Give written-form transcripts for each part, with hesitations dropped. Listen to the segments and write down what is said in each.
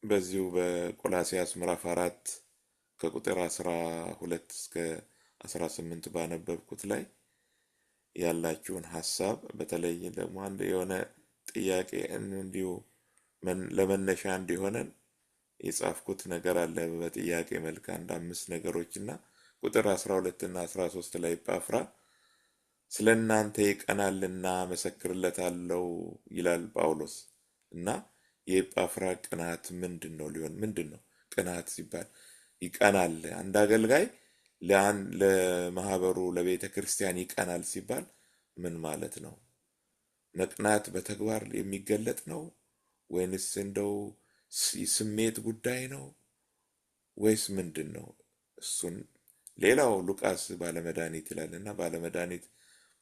በዚሁ በቆላስይስ ምዕራፍ 4 ከቁጥር 12 እስከ 18 ባነበብኩት ላይ ያላችሁን ሐሳብ በተለይ ደግሞ አንድ የሆነ ጥያቄ እንዲሁ ለመነሻ እንዲሆነን የጻፍኩት ነገር አለ በጥያቄ መልክ አንድ 5 ነገሮችና ቁጥር 12 እና 13 ላይ ጳፍራ ስለ እናንተ ይቀናልና መሰክርለታለሁ ይላል ጳውሎስ። እና የጳፍራ ቅናት ምንድነው ሊሆን ምንድነው ቅናት ሲባል ይቀናል አንድ አገልጋይ ለማህበሩ ለቤተ ክርስቲያን ይቀናል ሲባል ምን ማለት ነው? መቅናት በተግባር የሚገለጥ ነው ወይንስ እንደው ስሜት ጉዳይ ነው ወይስ ምንድነው? እሱን ሌላው ሉቃስ ባለመድኃኒት ይላልና ባለመድኃኒት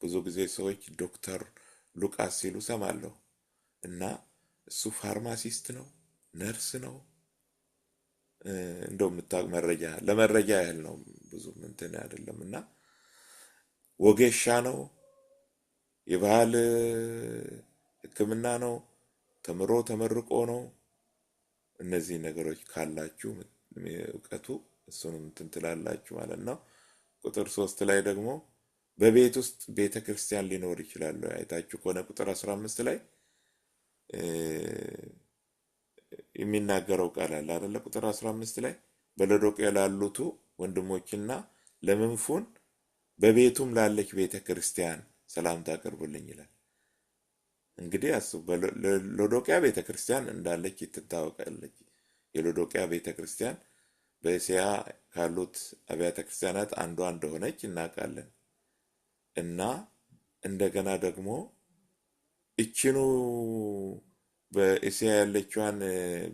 ብዙ ጊዜ ሰዎች ዶክተር ሉቃስ ሲሉ ሰማለሁ እና እሱ ፋርማሲስት ነው ነርስ ነው እንደው የምታውቅ መረጃ ለመረጃ ያህል ነው ብዙ እንትን አይደለም እና ወጌሻ ነው የባህል ሕክምና ነው ተመርቆ ነው። እነዚህ ነገሮች ካላችሁ እውቀቱ እሱንም እንትን ትላላችሁ ማለት ነው። ቁጥር 3 ላይ ደግሞ በቤት ውስጥ ቤተ ክርስቲያን ሊኖር ይችላል። አይታችሁ ከሆነ ቁጥር 15 ላይ የሚናገረው ቃል አለ አይደለ? ቁጥር 15 ላይ በሎዶቅያ ላሉቱ ወንድሞችና ለምንፉን በቤቱም ላለች ቤተ ክርስቲያን ሰላምታ አቅርቡልኝ ይላል። እንግዲህ አስቡ፣ ሎዶቅያ ቤተ ክርስቲያን እንዳለች ትታወቃለች። የሎዶቅያ ቤተ ክርስቲያን በእስያ ካሉት አብያተ ክርስቲያናት አንዷ እንደሆነች እናውቃለን። እና እንደገና ደግሞ እችኑ በእስያ ያለችዋን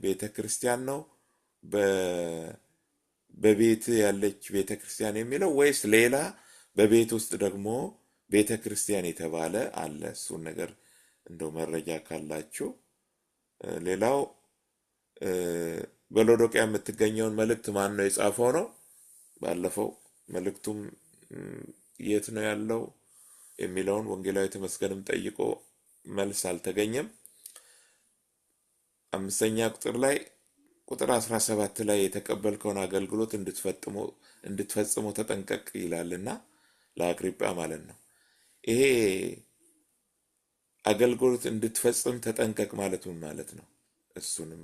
ቤተ ክርስቲያን ነው በቤት ያለች ቤተ ክርስቲያን የሚለው ወይስ ሌላ በቤት ውስጥ ደግሞ ቤተ ክርስቲያን የተባለ አለ? እሱን ነገር እንደው መረጃ ካላችሁ። ሌላው በሎዶቅያ የምትገኘውን መልእክት ማን ነው የጻፈው ነው? ባለፈው መልእክቱም የት ነው ያለው የሚለውን ወንጌላዊ ተመስገንም ጠይቆ መልስ አልተገኘም። 5ኛ ቁጥር ላይ ቁጥር 17 ላይ የተቀበልከውን አገልግሎት እንድትፈጽሙ ተጠንቀቅ ይላልና ለአግሪጳ ማለት ነው። ይሄ አገልግሎት እንድትፈጽም ተጠንቀቅ ማለት ምን ማለት ነው? እሱንም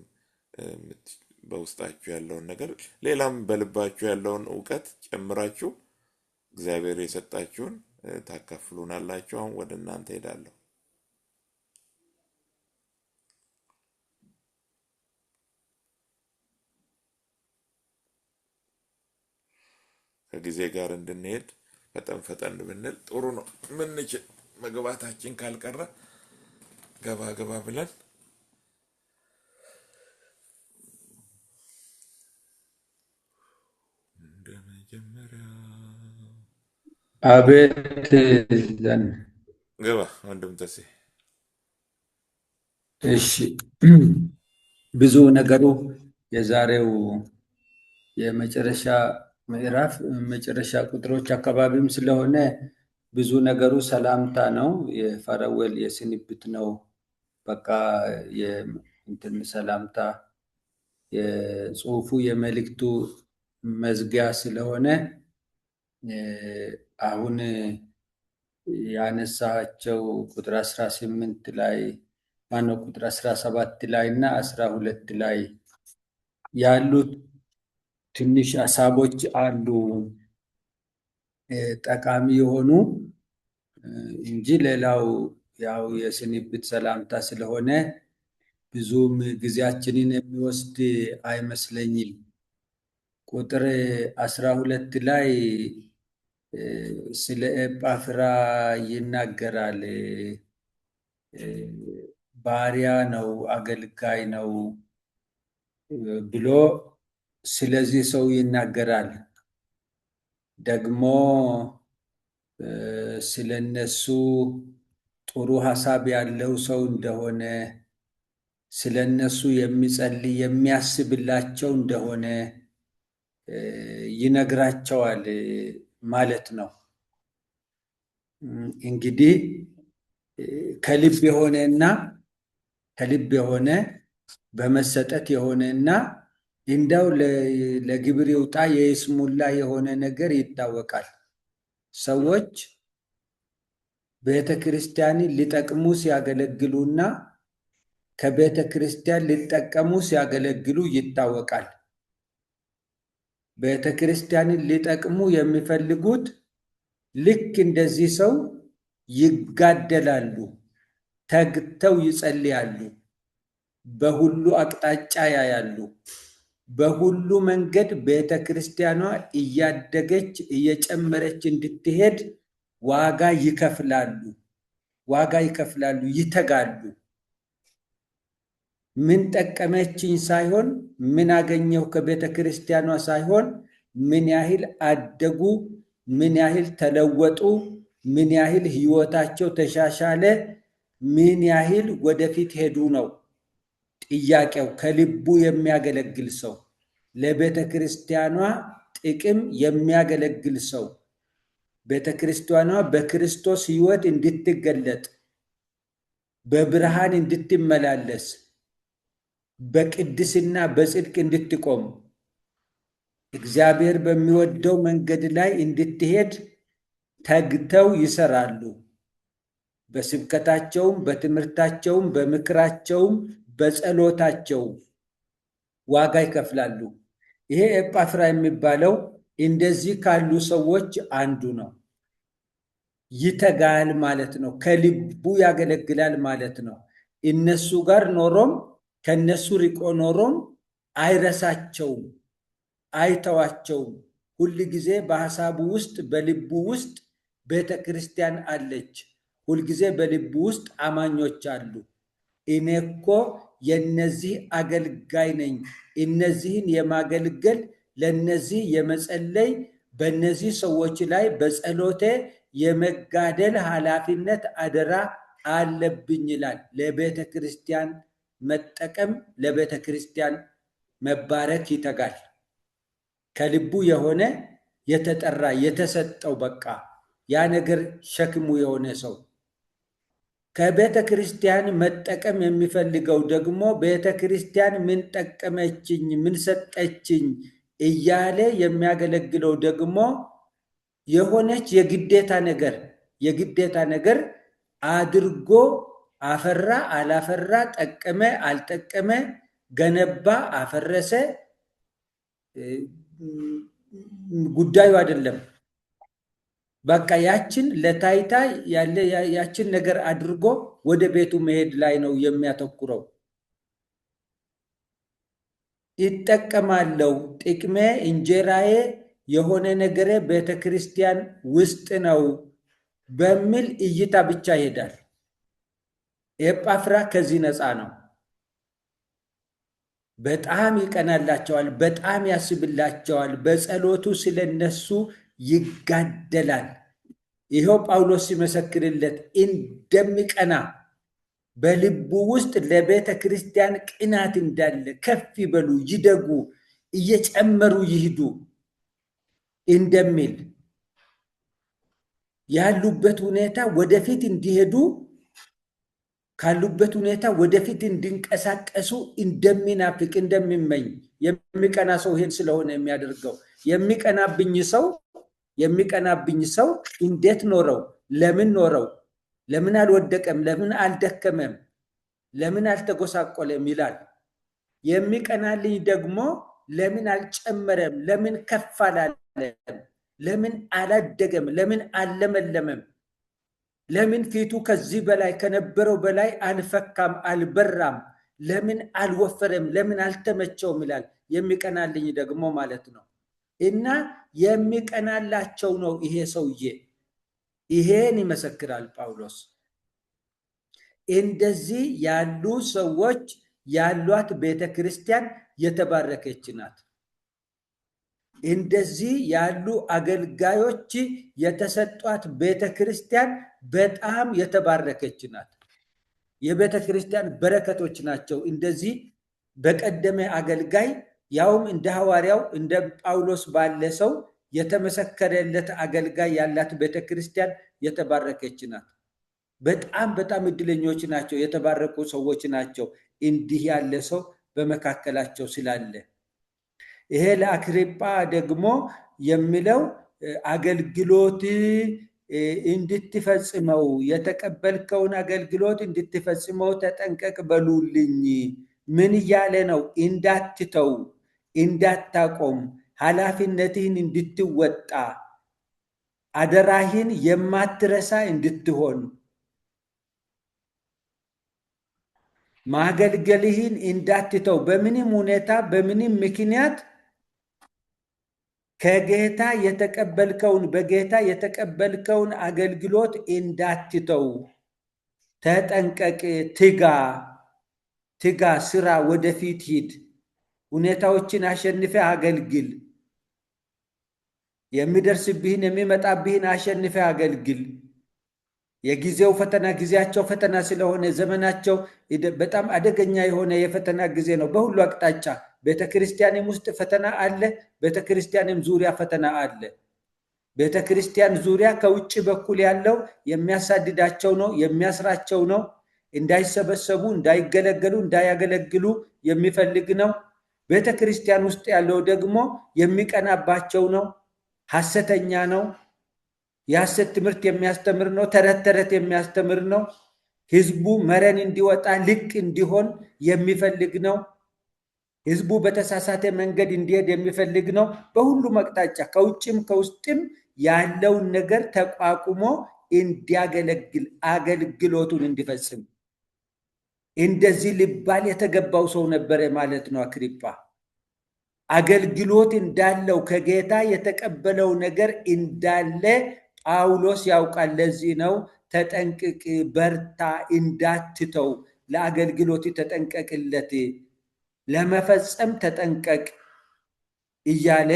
በውስጣችሁ ያለውን ነገር ሌላም በልባችሁ ያለውን እውቀት ጨምራችሁ እግዚአብሔር የሰጣችሁን ታካፍሉናላችሁ። አሁን ወደ እናንተ ሄዳለሁ። ከጊዜ ጋር እንድንሄድ ፈጠን ብንል ጥሩ ነው። ምንችል መግባታችን ካልቀረ ገባ ብለን እንደመጀመሪያ አቤት ዘን ገባ ወንድም ተሴ። እሺ ብዙ ነገሩ የዛሬው የመጨረሻ ምዕራፍ መጨረሻ ቁጥሮች አካባቢም ስለሆነ ብዙ ነገሩ ሰላምታ ነው። የፈረወል የስንብት ነው። በቃ የእንትን ሰላምታ የጽሁፉ የመልእክቱ መዝጊያ ስለሆነ አሁን ያነሳቸው ቁጥር 18 ላይ ማነው ቁጥር 17 ላይ እና 12 ላይ ያሉት ትንሽ ሀሳቦች አሉ ጠቃሚ የሆኑ እንጂ ሌላው ያው የስንብት ሰላምታ ስለሆነ ብዙም ጊዜያችንን የሚወስድ አይመስለኝም። ቁጥር 12 ላይ ስለ ኤጳፍራ ይናገራል። ባሪያ ነው፣ አገልጋይ ነው ብሎ ስለዚህ ሰው ይናገራል። ደግሞ ስለነሱ ጥሩ ሀሳብ ያለው ሰው እንደሆነ ስለነሱ የሚጸልይ የሚያስብላቸው እንደሆነ ይነግራቸዋል ማለት ነው። እንግዲህ ከልብ የሆነ በመሰጠት የሆነና እንዳው ለግብር ይውጣ የይስሙላ የሆነ ነገር ይታወቃል። ሰዎች ቤተ ክርስቲያንን ሊጠቅሙ ሲያገለግሉና ከቤተ ክርስቲያን ሊጠቀሙ ሲያገለግሉ ይታወቃል። ቤተ ክርስቲያንን ሊጠቅሙ የሚፈልጉት ልክ እንደዚህ ሰው ይጋደላሉ፣ ተግተው ይጸልያሉ፣ በሁሉ አቅጣጫ ያያሉ። በሁሉ መንገድ ቤተ ክርስቲያኗ እያደገች እየጨመረች እንድትሄድ ዋጋ ይከፍላሉ፣ ይተጋሉ። ምን ጠቀመችኝ ሳይሆን ምን አገኘው ከቤተ ክርስቲያኗ ሳይሆን ምን ያህል አደጉ፣ ምን ያህል ተለወጡ፣ ምን ያህል ህይወታቸው ተሻሻለ፣ ምን ያህል ወደፊት ሄዱ ነው ጥያቄው። ከልቡ የሚያገለግል ሰው፣ ለቤተ ክርስቲያኗ ጥቅም የሚያገለግል ሰው፣ ቤተ ክርስቲያኗ በክርስቶስ ህይወት እንድትገለጥ፣ በብርሃን እንድትመላለስ፣ በቅድስና በጽድቅ እንድትቆም፣ እግዚአብሔር በሚወደው መንገድ ላይ እንድትሄድ ተግተው ይሰራሉ። በስብከታቸውም፣ በትምህርታቸውም፣ በምክራቸውም፣ በጸሎታቸውም ዋጋ ይከፍላሉ። ይሄ ኤጳፍራ የሚባለው እንደዚህ ካሉ ሰዎች አንዱ ነው። ይተጋል ማለት ነው። ከልቡ ያገለግላል ማለት ነው። እነሱ ጋር ኖሮም ከነሱ ርቆ ኖሮም አይረሳቸውም፣ አይተዋቸውም። ሁል ጊዜ በሐሳቡ ውስጥ በልቡ ውስጥ ቤተ ክርስቲያን አለች። ሁልጊዜ በልቡ ውስጥ አማኞች አሉ። እኔ እኮ የነዚህ አገልጋይ ነኝ፣ እነዚህን የማገልገል ለነዚህ የመጸለይ በነዚህ ሰዎች ላይ በጸሎቴ የመጋደል ኃላፊነት አደራ አለብኝ ይላል። ለቤተ ክርስቲያን መጠቀም፣ ለቤተ ክርስቲያን መባረክ ይተጋል። ከልቡ የሆነ የተጠራ የተሰጠው በቃ ያ ነገር ሸክሙ የሆነ ሰው ከቤተ ክርስቲያን መጠቀም የሚፈልገው ደግሞ ቤተ ክርስቲያን ምን ጠቀመችኝ፣ ምን ሰጠችኝ እያለ የሚያገለግለው ደግሞ የሆነች የግዴታ ነገር አድርጎ አፈራ አላፈራ፣ ጠቀመ አልጠቀመ፣ ገነባ አፈረሰ ጉዳዩ አይደለም። በቃ ያችን ለታይታ ያችን ነገር አድርጎ ወደ ቤቱ መሄድ ላይ ነው የሚያተኩረው። ይጠቀማለው፣ ጥቅሜ እንጀራዬ የሆነ ነገሬ ቤተ ክርስቲያን ውስጥ ነው በሚል እይታ ብቻ ይሄዳል። ኤጳፍራ ከዚህ ነፃ ነው። በጣም ይቀናላቸዋል፣ በጣም ያስብላቸዋል። በጸሎቱ ስለነሱ ይጋደላል። ይኸው ጳውሎስ ሲመሰክርለት እንደሚቀና በልቡ ውስጥ ለቤተ ክርስቲያን ቅናት እንዳለ፣ ከፍ ይበሉ፣ ይደጉ፣ እየጨመሩ ይሂዱ እንደሚል ያሉበት ሁኔታ ወደፊት እንዲሄዱ ካሉበት ሁኔታ ወደፊት እንዲንቀሳቀሱ እንደሚናፍቅ እንደሚመኝ የሚቀና ሰው ይሄን ስለሆነ የሚያደርገው የሚቀናብኝ ሰው እንዴት ኖረው፣ ለምን አልወደቀም፣ ለምን አልደከመም፣ ለምን አልተጎሳቆለም ይላል። የሚቀናልኝ ደግሞ ለምን አልጨመረም፣ ለምን ከፍ አላለም፣ ለምን አላደገም፣ ለምን አልለመለመም፣ ለምን ፊቱ ከዚህ በላይ ከነበረው በላይ አልፈካም፣ አልበራም፣ ለምን አልወፈረም፣ ለምን አልተመቸውም ይላል። የሚቀናልኝ ደግሞ ማለት ነው። እና የሚቀናላቸው ነው ይሄ ሰውዬ። ይሄን ይመሰክራል ጳውሎስ። እንደዚህ ያሉ ሰዎች ያሏት ቤተ ክርስቲያን የተባረከች ናት። እንደዚህ ያሉ አገልጋዮች የተሰጧት ቤተ ክርስቲያን በጣም የተባረከች ናት። የቤተ ክርስቲያን በረከቶች ናቸው። እንደዚህ በቀደመ አገልጋይ ያውም እንደ ሐዋርያው እንደ ጳውሎስ ባለ ሰው የተመሰከረለት አገልጋይ ያላት ቤተ ክርስቲያን የተባረከች ናት። በጣም በጣም እድለኞች ናቸው፣ የተባረኩ ሰዎች ናቸው እንዲህ ያለ ሰው በመካከላቸው ስላለ። ይሄ ለአክሪጳ ደግሞ የሚለው አገልግሎት እንድትፈጽመው የተቀበልከውን አገልግሎት እንድትፈጽመው ተጠንቀቅ በሉልኝ። ምን እያለ ነው? እንዳትተው፣ እንዳታቆም፣ ኃላፊነትህን እንድትወጣ፣ አደራህን የማትረሳ እንድትሆን፣ ማገልገልህን እንዳትተው፣ በምንም ሁኔታ በምንም ምክንያት ከጌታ የተቀበልከውን በጌታ የተቀበልከውን አገልግሎት እንዳትተው ተጠንቀቅ፣ ትጋ፣ ስራ፣ ወደፊት ሂድ፣ ሁኔታዎችን አሸንፈ አገልግል፣ የሚደርስብህን የሚመጣብህን አሸንፈ አገልግል። የጊዜው ፈተና ጊዜያቸው ፈተና ስለሆነ ዘመናቸው በጣም አደገኛ የሆነ የፈተና ጊዜ ነው። በሁሉ አቅጣጫ ቤተክርስቲያንም ውስጥ ፈተና አለ፣ ቤተክርስቲያንም ዙሪያ ፈተና አለ። ቤተክርስቲያን ዙሪያ ከውጭ በኩል ያለው የሚያሳድዳቸው ነው፣ የሚያስራቸው ነው። እንዳይሰበሰቡ፣ እንዳይገለገሉ፣ እንዳያገለግሉ የሚፈልግ ነው። ቤተክርስቲያን ውስጥ ያለው ደግሞ የሚቀናባቸው ነው፣ ሐሰተኛ ነው፣ የሐሰት ትምህርት የሚያስተምር ነው፣ ተረት ተረት የሚያስተምር ነው። ህዝቡ መረን እንዲወጣ ልቅ እንዲሆን የሚፈልግ ነው። ህዝቡ በተሳሳተ መንገድ እንዲሄድ የሚፈልግ ነው። በሁሉም አቅጣጫ ከውጭም ከውስጥም ያለውን ነገር ተቋቁሞ እንዲያገለግል አገልግሎቱን እንዲፈጽም እንደዚህ ሊባል የተገባው ሰው ነበረ ማለት ነው አክሪጳ። አገልግሎት እንዳለው ከጌታ የተቀበለው ነገር እንዳለ ጳውሎስ ያውቃል። ለዚህ ነው ተጠንቅቅ፣ በርታ፣ እንዳትተው፣ ለአገልግሎት ተጠንቀቅለት፣ ለመፈጸም ተጠንቀቅ እያለ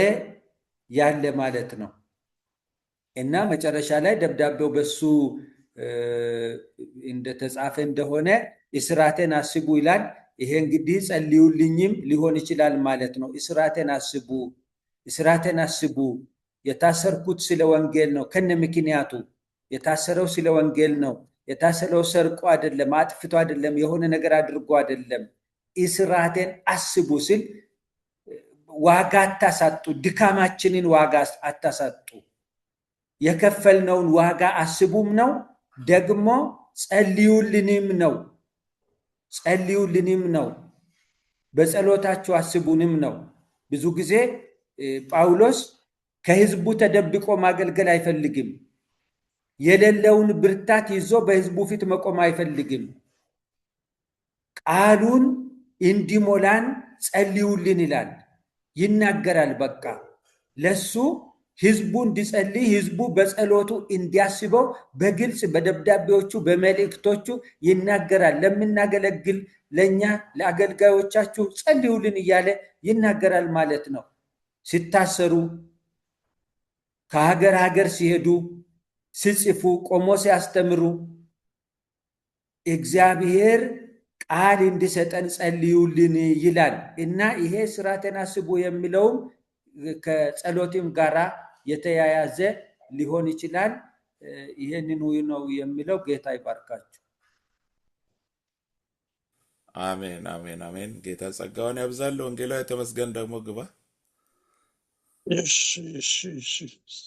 ያለ ማለት ነው። እና መጨረሻ ላይ ደብዳቤው በሱ እንደተጻፈ እንደሆነ እስራቴን አስቡ ይላል። ይሄ እንግዲህ ጸልዩልኝም ሊሆን ይችላል ማለት ነው። እስራቴን አስቡ፣ እስራቴን አስቡ። የታሰርኩት ስለ ወንጌል ነው። ከነ ምክንያቱ የታሰረው ስለ ወንጌል ነው። የታሰረው ሰርቆ አይደለም፣ አጥፍቶ አይደለም፣ የሆነ ነገር አድርጎ አይደለም። እስራቴን አስቡ ሲል ዋጋ አታሳጡ፣ ድካማችንን ዋጋ አታሳጡ። የከፈልነውን ዋጋ አስቡም ነው፣ ደግሞ ጸልዩልንም ነው። ጸልዩልንም ነው፣ በጸሎታችሁ አስቡንም ነው። ብዙ ጊዜ ጳውሎስ ከህዝቡ ተደብቆ ማገልገል አይፈልግም። የሌለውን ብርታት ይዞ በህዝቡ ፊት መቆም አይፈልግም። ቃሉን እንዲሞላን ጸልዩልን ይላል፣ ይናገራል። በቃ ለሱ ህዝቡ እንዲጸልይ፣ ህዝቡ በጸሎቱ እንዲያስበው በግልጽ በደብዳቤዎቹ በመልእክቶቹ ይናገራል። ለምናገለግል ለኛ ለአገልጋዮቻችሁ ጸልዩልን እያለ ይናገራል ማለት ነው። ሲታሰሩ፣ ከሀገር ሀገር ሲሄዱ፣ ሲጽፉ፣ ቆሞ ሲያስተምሩ እግዚአብሔር ቃል እንዲሰጠን ጸልዩልን ይላል እና ይሄ እስራቴን አስቡ የሚለውም ከጸሎትም ጋራ የተያያዘ ሊሆን ይችላል። ይሄንን ነው የሚለው። ጌታ ይባርካችሁ። አሜን፣ አሜን፣ አሜን። ጌታ ጸጋውን ያብዛል። ወንጌላዊ ተመስገን ደግሞ ግባ። እሺ፣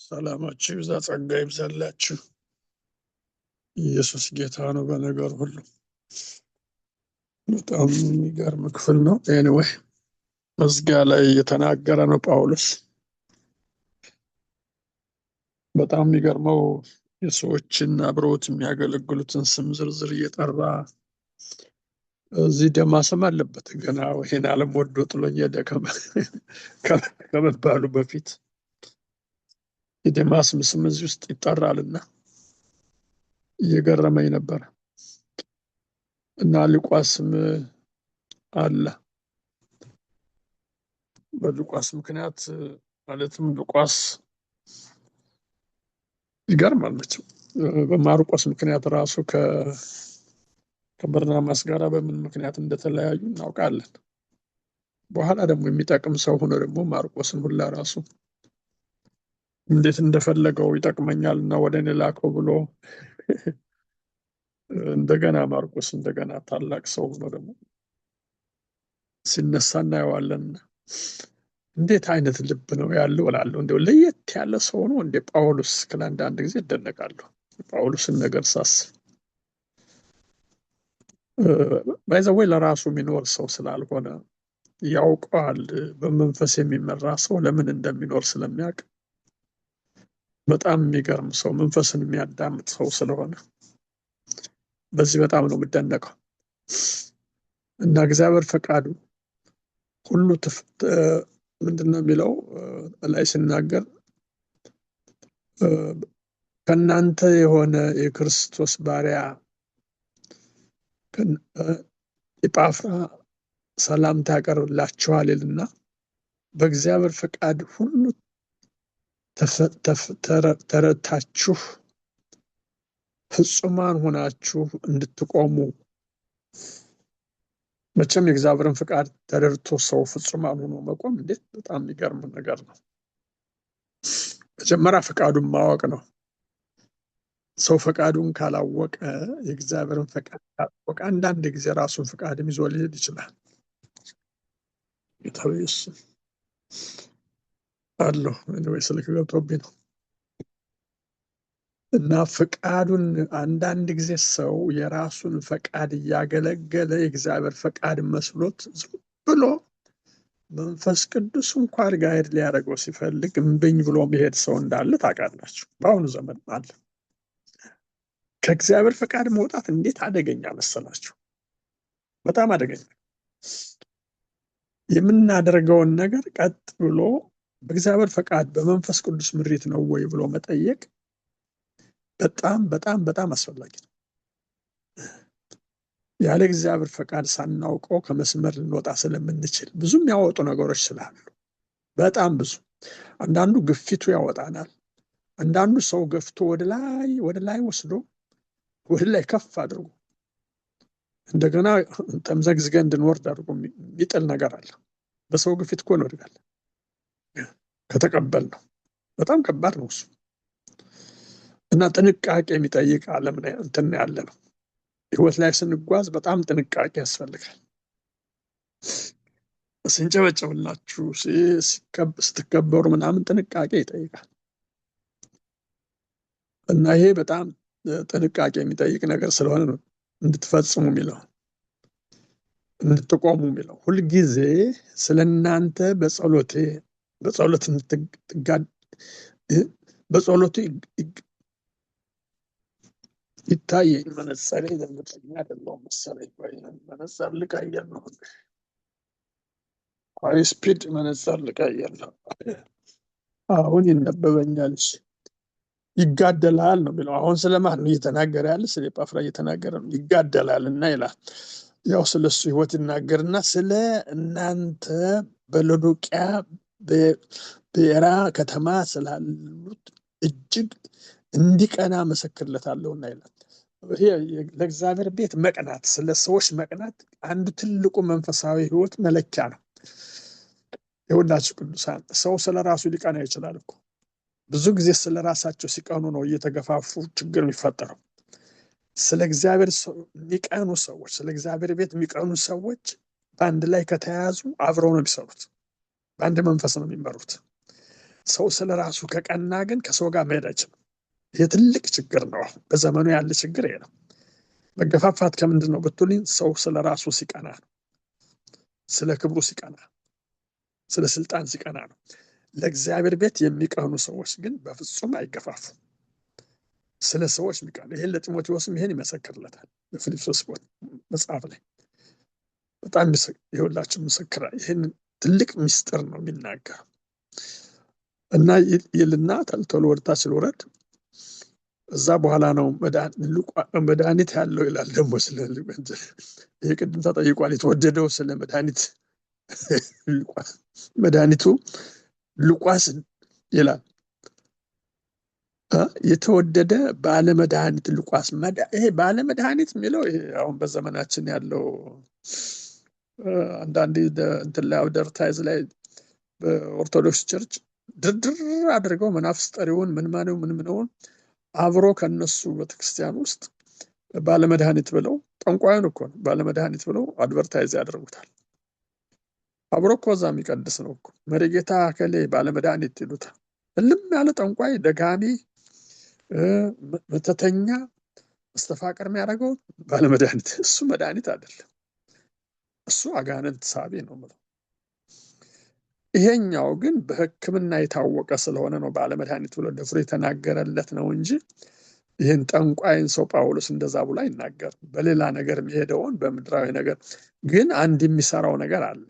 ሰላማችሁ ይብዛ፣ ጸጋ ይብዛላችሁ። ኢየሱስ ጌታ ነው በነገር ሁሉ። በጣም የሚገርም ክፍል ነው። ኤኒዌይ መዝጊያ ላይ የተናገረ ነው ጳውሎስ። በጣም የሚገርመው የሰዎችን አብረውት የሚያገለግሉትን ስም ዝርዝር እየጠራ እዚህ ደማስም አለበት ገና ይሄን ዓለም ወዶ ጥሎኝ ሄደ ከመባሉ በፊት የደማስም ስም እዚህ ውስጥ ይጠራልና እየገረመኝ ነበር። እና ሉቃስም አለ። በሉቃስ ምክንያት ማለትም ሉቃስ ይገርማል መቼም በማርቆስ ምክንያት ራሱ ከበርናባስ ጋር በምን ምክንያት እንደተለያዩ እናውቃለን። በኋላ ደግሞ የሚጠቅም ሰው ሆኖ ደግሞ ማርቆስን ሁላ ራሱ እንዴት እንደፈለገው ይጠቅመኛልና ወደ እኔ ላከው ብሎ እንደገና ማርቆስ እንደገና ታላቅ ሰው ሆኖ ደግሞ ሲነሳ እናየዋለን። እንዴት አይነት ልብ ነው ያለው እላለሁ። እንደው ለየት ያለ ሰው ነው እንደ ጳውሎስ አንዳንድ ጊዜ እደነቃለሁ። ጳውሎስን ነገር ሳስብ ባይዘወይ ለራሱ የሚኖር ሰው ስላልሆነ ያውቀዋል። በመንፈስ የሚመራ ሰው ለምን እንደሚኖር ስለሚያውቅ በጣም የሚገርም ሰው፣ መንፈስን የሚያዳምጥ ሰው ስለሆነ በዚህ በጣም ነው የምደነቀው። እና እግዚአብሔር ፈቃዱ ሁሉ ምንድነው የሚለው ላይ ሲናገር ከእናንተ የሆነ የክርስቶስ ባሪያ ኤጳፍራ ሰላምታ ያቀርብላችኋል ይልና በእግዚአብሔር ፈቃድ ሁሉ ተረታችሁ ፍጹማን ሆናችሁ እንድትቆሙ። መቼም የእግዚአብሔርን ፈቃድ ተረድቶ ሰው ፍጹማን ሆኖ መቆም እንዴት በጣም የሚገርም ነገር ነው። መጀመሪያ ፈቃዱን ማወቅ ነው። ሰው ፈቃዱን ካላወቀ የእግዚአብሔርን ፈቃድ ካላወቀ አንዳንድ ጊዜ ራሱን ፈቃድም ይዞ ሊሄድ ይችላል። ይታወይስ አለው ወይ ስልክ ገብቶብኝ ነው። እና ፈቃዱን አንዳንድ ጊዜ ሰው የራሱን ፈቃድ እያገለገለ የእግዚአብሔር ፈቃድ መስሎት ዝም ብሎ መንፈስ ቅዱስ እንኳን ጋይድ ሊያደርገው ሲፈልግ እምብኝ ብሎ መሄድ ሰው እንዳለ ታውቃላችሁ። በአሁኑ ዘመን አለ። ከእግዚአብሔር ፈቃድ መውጣት እንዴት አደገኛ መሰላችሁ! በጣም አደገኛ። የምናደርገውን ነገር ቀጥ ብሎ በእግዚአብሔር ፈቃድ በመንፈስ ቅዱስ ምሪት ነው ወይ ብሎ መጠየቅ በጣም በጣም በጣም አስፈላጊ ነው። ያለ እግዚአብሔር ፈቃድ ሳናውቀው ከመስመር ልንወጣ ስለምንችል ብዙ የሚያወጡ ነገሮች ስላሉ በጣም ብዙ። አንዳንዱ ግፊቱ ያወጣናል። አንዳንዱ ሰው ገፍቶ ወደ ላይ ወስዶ ወደ ላይ ከፍ አድርጎ እንደገና ተምዘግዝገን እንድንወርድ አድርጎ የሚጥል ነገር አለ። በሰው ግፊት እኮ እንወድቃለን ከተቀበልነው። በጣም ከባድ ነው እሱ እና ጥንቃቄ የሚጠይቅ ዓለም እንትን ያለ ነው። ህይወት ላይ ስንጓዝ በጣም ጥንቃቄ ያስፈልጋል። ስንጨበጨብላችሁ ስትከበሩ ምናምን ጥንቃቄ ይጠይቃል። እና ይሄ በጣም ጥንቃቄ የሚጠይቅ ነገር ስለሆነ ነው እንድትፈጽሙ የሚለው እንድትቆሙ የሚለው። ሁልጊዜ ስለእናንተ በጸሎቱ ይታየኝ። መነጽሬ ዘንጠኛ አይደለሁም መሰለኝ። መነጽር ልቀይር ነው። ሃይ ስፒድ መነጽር ልቀይር ነው። አሁን ይነበበኛል። ይጋደላል ነው የሚለው። አሁን ስለማን ነው እየተናገረ ያለ? ስለ ኤጳፍራ እየተናገረ ነው። ይጋደላል እና ይላል። ያው ስለሱ ህይወት ይናገርና ስለ እናንተ በሎዶቅያ በኤራ ከተማ ስላሉት እጅግ እንዲቀና መሰክርለታለሁና ይላል። ይሄ ለእግዚአብሔር ቤት መቅናት፣ ስለ ሰዎች መቅናት አንዱ ትልቁ መንፈሳዊ ህይወት መለኪያ ነው። የሁላችሁ ቅዱሳን ሰው ስለ ራሱ ሊቀና ይችላል እኮ። ብዙ ጊዜ ስለ ራሳቸው ሲቀኑ ነው እየተገፋፉ ችግር የሚፈጠረው። ስለ እግዚአብሔር የሚቀኑ ሰዎች፣ ስለ እግዚአብሔር ቤት የሚቀኑ ሰዎች በአንድ ላይ ከተያያዙ አብረው ነው የሚሰሩት። በአንድ መንፈስ ነው የሚመሩት። ሰው ስለ ራሱ ከቀና ግን ከሰው ጋር መሄድ አይችልም። ይህ ትልቅ ችግር ነው። በዘመኑ ያለ ችግር ይሄ ነው። መገፋፋት ከምንድን ነው ብትሉኝ፣ ሰው ስለ ራሱ ሲቀና ነው። ስለ ክብሩ ሲቀና፣ ስለ ስልጣን ሲቀና ነው። ለእግዚአብሔር ቤት የሚቀኑ ሰዎች ግን በፍጹም አይገፋፉም። ስለ ሰዎች የሚቀኑ፣ ይሄን ለጢሞቴዎስም ይሄን ይመሰክርለታል በፊልጵስዩስ መጽሐፍ ላይ በጣም ይኸውላችሁ ምስክር። ይሄን ትልቅ ምስጢር ነው የሚናገረው እና ይልና ቶሎ ወደታች ልውረድ። እዛ በኋላ ነው መድኃኒት ያለው ይላል። ደግሞ ስለ ይሄ ቅድም ተጠይቋል። የተወደደው ስለ መድኃኒቱ ሉቃስ ይላል። የተወደደ ባለመድኃኒት ሉቃስ። ይሄ ባለመድኃኒት የሚለው ይሄ አሁን በዘመናችን ያለው አንዳንድ እንትን ላይ አድቨርታይዝ ላይ በኦርቶዶክስ ቸርች ድርድር አድርገው መናፍስት ጠሪውን ምንማነው ምን ምንውን አብሮ ከነሱ ቤተክርስቲያን ውስጥ ባለመድኃኒት ብለው ጠንቋዩን እኮ ነው ባለመድኃኒት ብለው አድቨርታይዝ ያደርጉታል። አብሮ እኮ እዛ የሚቀድስ ነው እኮ መሪጌታ ከሌ ባለመድኃኒት ይሉታል። እልም ያለ ጠንቋይ፣ ደጋሚ፣ መተተኛ፣ መስተፋቅር የሚያደርገው ባለመድኃኒት። እሱ መድኃኒት አይደለም፣ እሱ አጋንንት ሳቢ ነው የምለው። ይሄኛው ግን በሕክምና የታወቀ ስለሆነ ነው ባለመድኃኒት ብሎ ደፍሮ የተናገረለት ነው እንጂ ይህን ጠንቋይን ሰው ጳውሎስ እንደዛ ብሎ አይናገርም። በሌላ ነገር የሚሄደውን በምድራዊ ነገር ግን አንድ የሚሰራው ነገር አለ።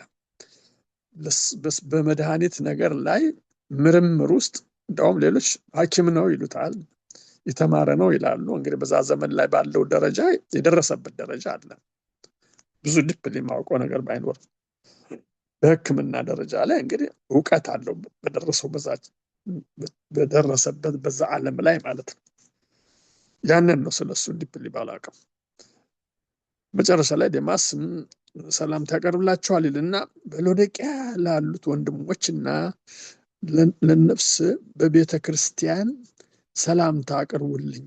በመድኃኒት ነገር ላይ ምርምር ውስጥ እንደውም ሌሎች ሐኪም ነው ይሉታል፣ የተማረ ነው ይላሉ። እንግዲህ በዛ ዘመን ላይ ባለው ደረጃ የደረሰበት ደረጃ አለ። ብዙ ዲፕሊ ማውቀው ነገር ባይኖርም በሕክምና ደረጃ ላይ እንግዲህ እውቀት አለው በደረሰበት በዛ ዓለም ላይ ማለት ነው። ያንን ነው ስለሱ ዲፕሊ ባላውቅም። መጨረሻ ላይ ዴማስ ሰላምታ ያቀርብላችኋል ይልና በሎዶቅያ ላሉት ወንድሞችና ለነፍስ በቤተ ክርስቲያን ሰላምታ አቅርቡልኝ።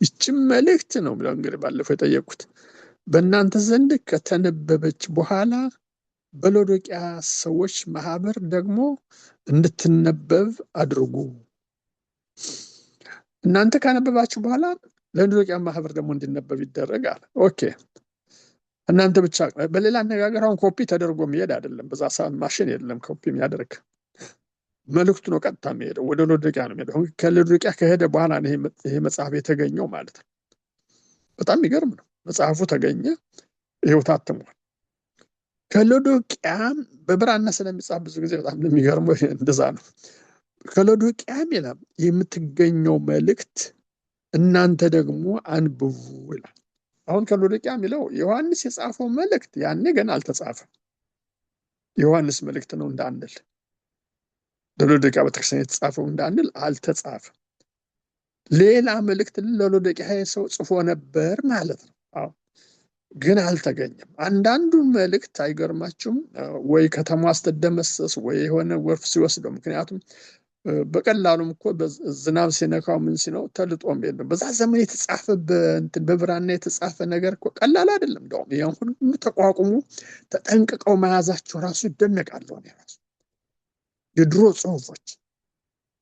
ይህችም መልእክት ነው ብለው እንግዲህ ባለፈው የጠየቁት በእናንተ ዘንድ ከተነበበች በኋላ በሎዶቅያ ሰዎች ማህበር ደግሞ እንድትነበብ አድርጉ። እናንተ ካነበባችሁ በኋላ ለሎዶቅያ ማህበር ደግሞ እንዲነበብ ይደረጋል። ኦኬ፣ እናንተ ብቻ። በሌላ አነጋገር አሁን ኮፒ ተደርጎ የሚሄድ አይደለም። በዛ ሰዓት ማሽን የለም ኮፒ የሚያደርግ። መልእክቱ ነው ቀጥታ የሚሄደው ወደ ሎዶቅያ ነው የሚሄደው። ከሎዶቅያ ከሄደ በኋላ ነው ይሄ መጽሐፍ የተገኘው ማለት ነው። በጣም የሚገርም ነው። መጽሐፉ ተገኘ፣ ይሄው ታትሟል። ከሎዶቅያም በብራና ስለሚጻፍ ብዙ ጊዜ በጣም የሚገርመው እንደዛ ነው። ከሎዶቅያም ይላል የምትገኘው መልእክት እናንተ ደግሞ አንብቡ ይላል። አሁን ከሎዶቅያ የሚለው ዮሐንስ የጻፈው መልእክት ያኔ ገና አልተጻፈም። ዮሐንስ መልእክት ነው እንዳንል፣ ለሎዶቅያ ቤተክርስቲያን የተጻፈው እንዳንል አልተጻፈም። ሌላ መልእክት ለሎዶቅያ ሰው ጽፎ ነበር ማለት ነው። አዎ፣ ግን አልተገኘም። አንዳንዱ መልእክት አይገርማችሁም? ወይ ከተማ ስትደመሰስ ወይ የሆነ ጎርፍ ሲወስደው። ምክንያቱም በቀላሉም እኮ ዝናብ ሲነካው ምን ሲነው ተልጦም የለም። በዛ ዘመን የተጻፈ በብራና የተጻፈ ነገር እኮ ቀላል አይደለም። እንደውም ያን ሁሉ ተቋቁሞ ተጠንቅቀው መያዛቸው ራሱ ይደነቃለሁ። እኔ ራሱ የድሮ ጽሁፎች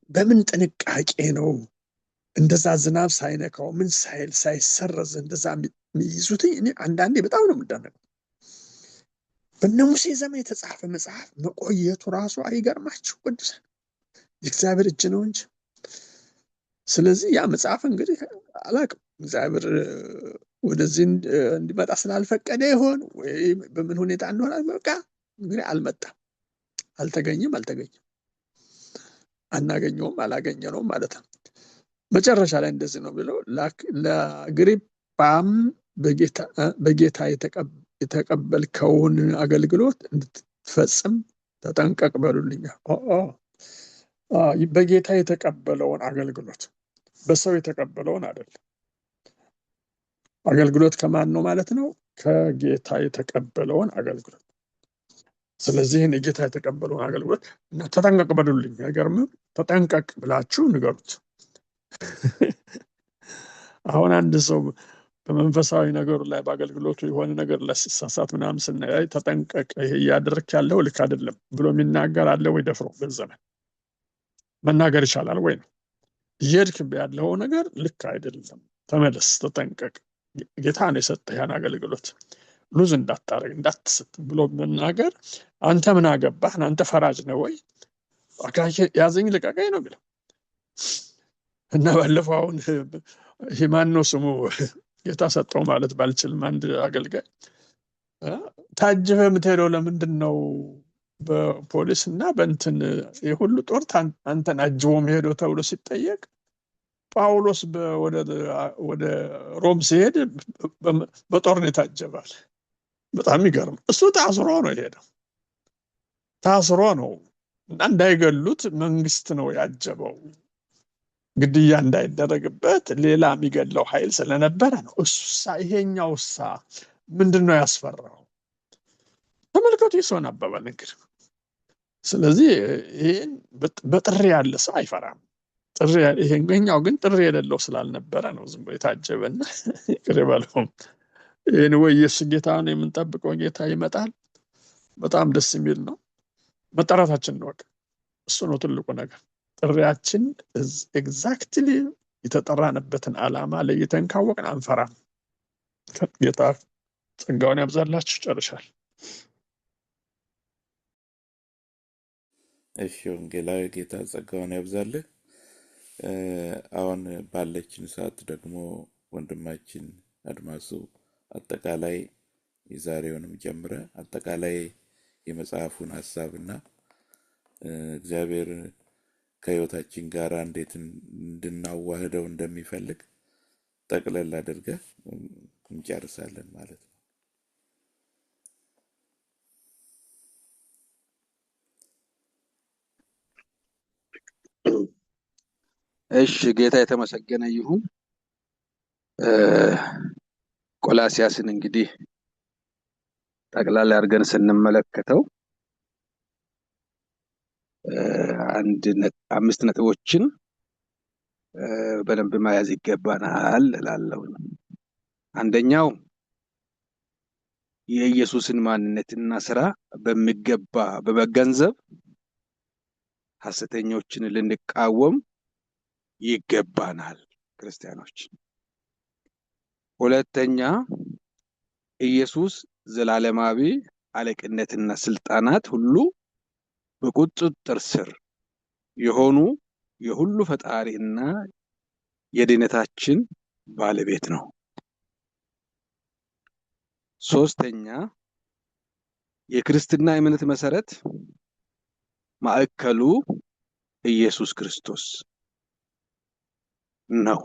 በምን ጥንቃቄ ነው እንደዛ ዝናብ ሳይነካው ምን ሳይል ሳይሰረዝ እንደዛ የሚይዙት። እኔ አንዳንዴ በጣም ነው የምደነቀው። በእነ ሙሴ ዘመን የተጻፈ መጽሐፍ መቆየቱ ራሱ አይገርማችሁ? ቅዱሳን የእግዚአብሔር እጅ ነው እንጂ። ስለዚህ ያ መጽሐፍ እንግዲህ አላውቅም፣ እግዚአብሔር ወደዚህ እንዲመጣ ስላልፈቀደ ይሆን ወይ በምን ሁኔታ እንደሆነ በቃ እንግዲህ አልመጣም፣ አልተገኘም፣ አናገኘውም፣ አላገኘነውም ማለት ነው። መጨረሻ ላይ እንደዚህ ነው ብለው ለአግሪጳም በጌታ የተቀበልከውን አገልግሎት እንድትፈጽም ተጠንቀቅ በሉልኝ። በጌታ የተቀበለውን አገልግሎት፣ በሰው የተቀበለውን አይደለም። አገልግሎት ከማን ነው ማለት ነው? ከጌታ የተቀበለውን አገልግሎት። ስለዚህ የጌታ የተቀበለውን አገልግሎት እና ተጠንቀቅ በሉልኝ። አይገርምም? ተጠንቀቅ ብላችሁ ንገሩት። አሁን አንድ ሰው በመንፈሳዊ ነገሩ ላይ በአገልግሎቱ የሆነ ነገር ለሲሳሳት ምናምን ስናይ ተጠንቀቅ፣ ይሄ እያደረክ ያለው ልክ አይደለም ብሎ የሚናገር አለ ወይ? ደፍሮ በዘመን መናገር ይቻላል ወይ? ነው እየሄድክ ያለው ነገር ልክ አይደለም፣ ተመለስ፣ ተጠንቀቅ፣ ጌታ ነው የሰጠህ ያን አገልግሎት፣ ሉዝ እንዳታረግ እንዳትስት ብሎ መናገር። አንተ ምን አገባህ? አንተ ፈራጅ ነው ወይ? ያዘኝ ልቀቀኝ ነው የሚለው። እና ባለፈው አሁን ይሄ ማን ነው ስሙ ጌታ ሰጠው ማለት ባልችልም አንድ አገልጋይ ታጅበህ የምትሄደው ለምንድን ነው በፖሊስ እና በእንትን የሁሉ ጦር አንተን አጅቦ የሚሄደው ተብሎ ሲጠየቅ ጳውሎስ ወደ ሮም ሲሄድ በጦር ነው የታጀባል። በጣም ይገርም። እሱ ታስሮ ነው የሄደው፣ ታስሮ ነው እና እንዳይገሉት መንግስት ነው ያጀበው። ግድያ እንዳይደረግበት ሌላ የሚገድለው ኃይል ስለነበረ ነው። እሱሳ ይሄኛውሳ ምንድን ነው ያስፈራው? ተመልከቱ የሰውን አባባል እንግዲህ። ስለዚህ ይህን በጥሪ ያለ ሰው አይፈራም። ጥሪ ይሄኛው ግን ጥሪ የሌለው ስላልነበረ ነው ዝም ብሎ የታጀበና ይቅር ይበለውም። ይህን ወይ ኢየሱስ ጌታ ነው የምንጠብቀው ጌታ ይመጣል። በጣም ደስ የሚል ነው። መጠራታችን ነው በቃ እሱ ነው ትልቁ ነገር። ጥሪያችን ኤግዛክትሊ የተጠራንበትን ዓላማ ለይተን ካወቅን አንፈራም። ጌታ ጸጋውን ያብዛላችሁ። ጨርሻል። እሺ ወንጌላዊ ጌታ ጸጋውን ያብዛልህ። አሁን ባለችን ሰዓት ደግሞ ወንድማችን አድማሱ አጠቃላይ የዛሬውንም ጀምረ አጠቃላይ የመጽሐፉን ሐሳብና እግዚአብሔር ከሕይወታችን ጋር እንዴት እንድናዋህደው እንደሚፈልግ ጠቅለል አድርገህ እንጨርሳለን ማለት ነው። እሺ ጌታ የተመሰገነ ይሁን። ቆላስያስን እንግዲህ ጠቅላላ አድርገን ስንመለከተው አምስት ነጥቦችን በደንብ መያዝ ይገባናል እላለሁ። አንደኛው የኢየሱስን ማንነትና ስራ በሚገባ በመገንዘብ ሐሰተኞችን ልንቃወም ይገባናል ክርስቲያኖች። ሁለተኛ ኢየሱስ ዘላለማዊ አለቅነትና ስልጣናት ሁሉ በቁጥጥር ስር የሆኑ የሁሉ ፈጣሪና የድነታችን ባለቤት ነው። ሶስተኛ የክርስትና እምነት መሰረት ማዕከሉ ኢየሱስ ክርስቶስ ነው።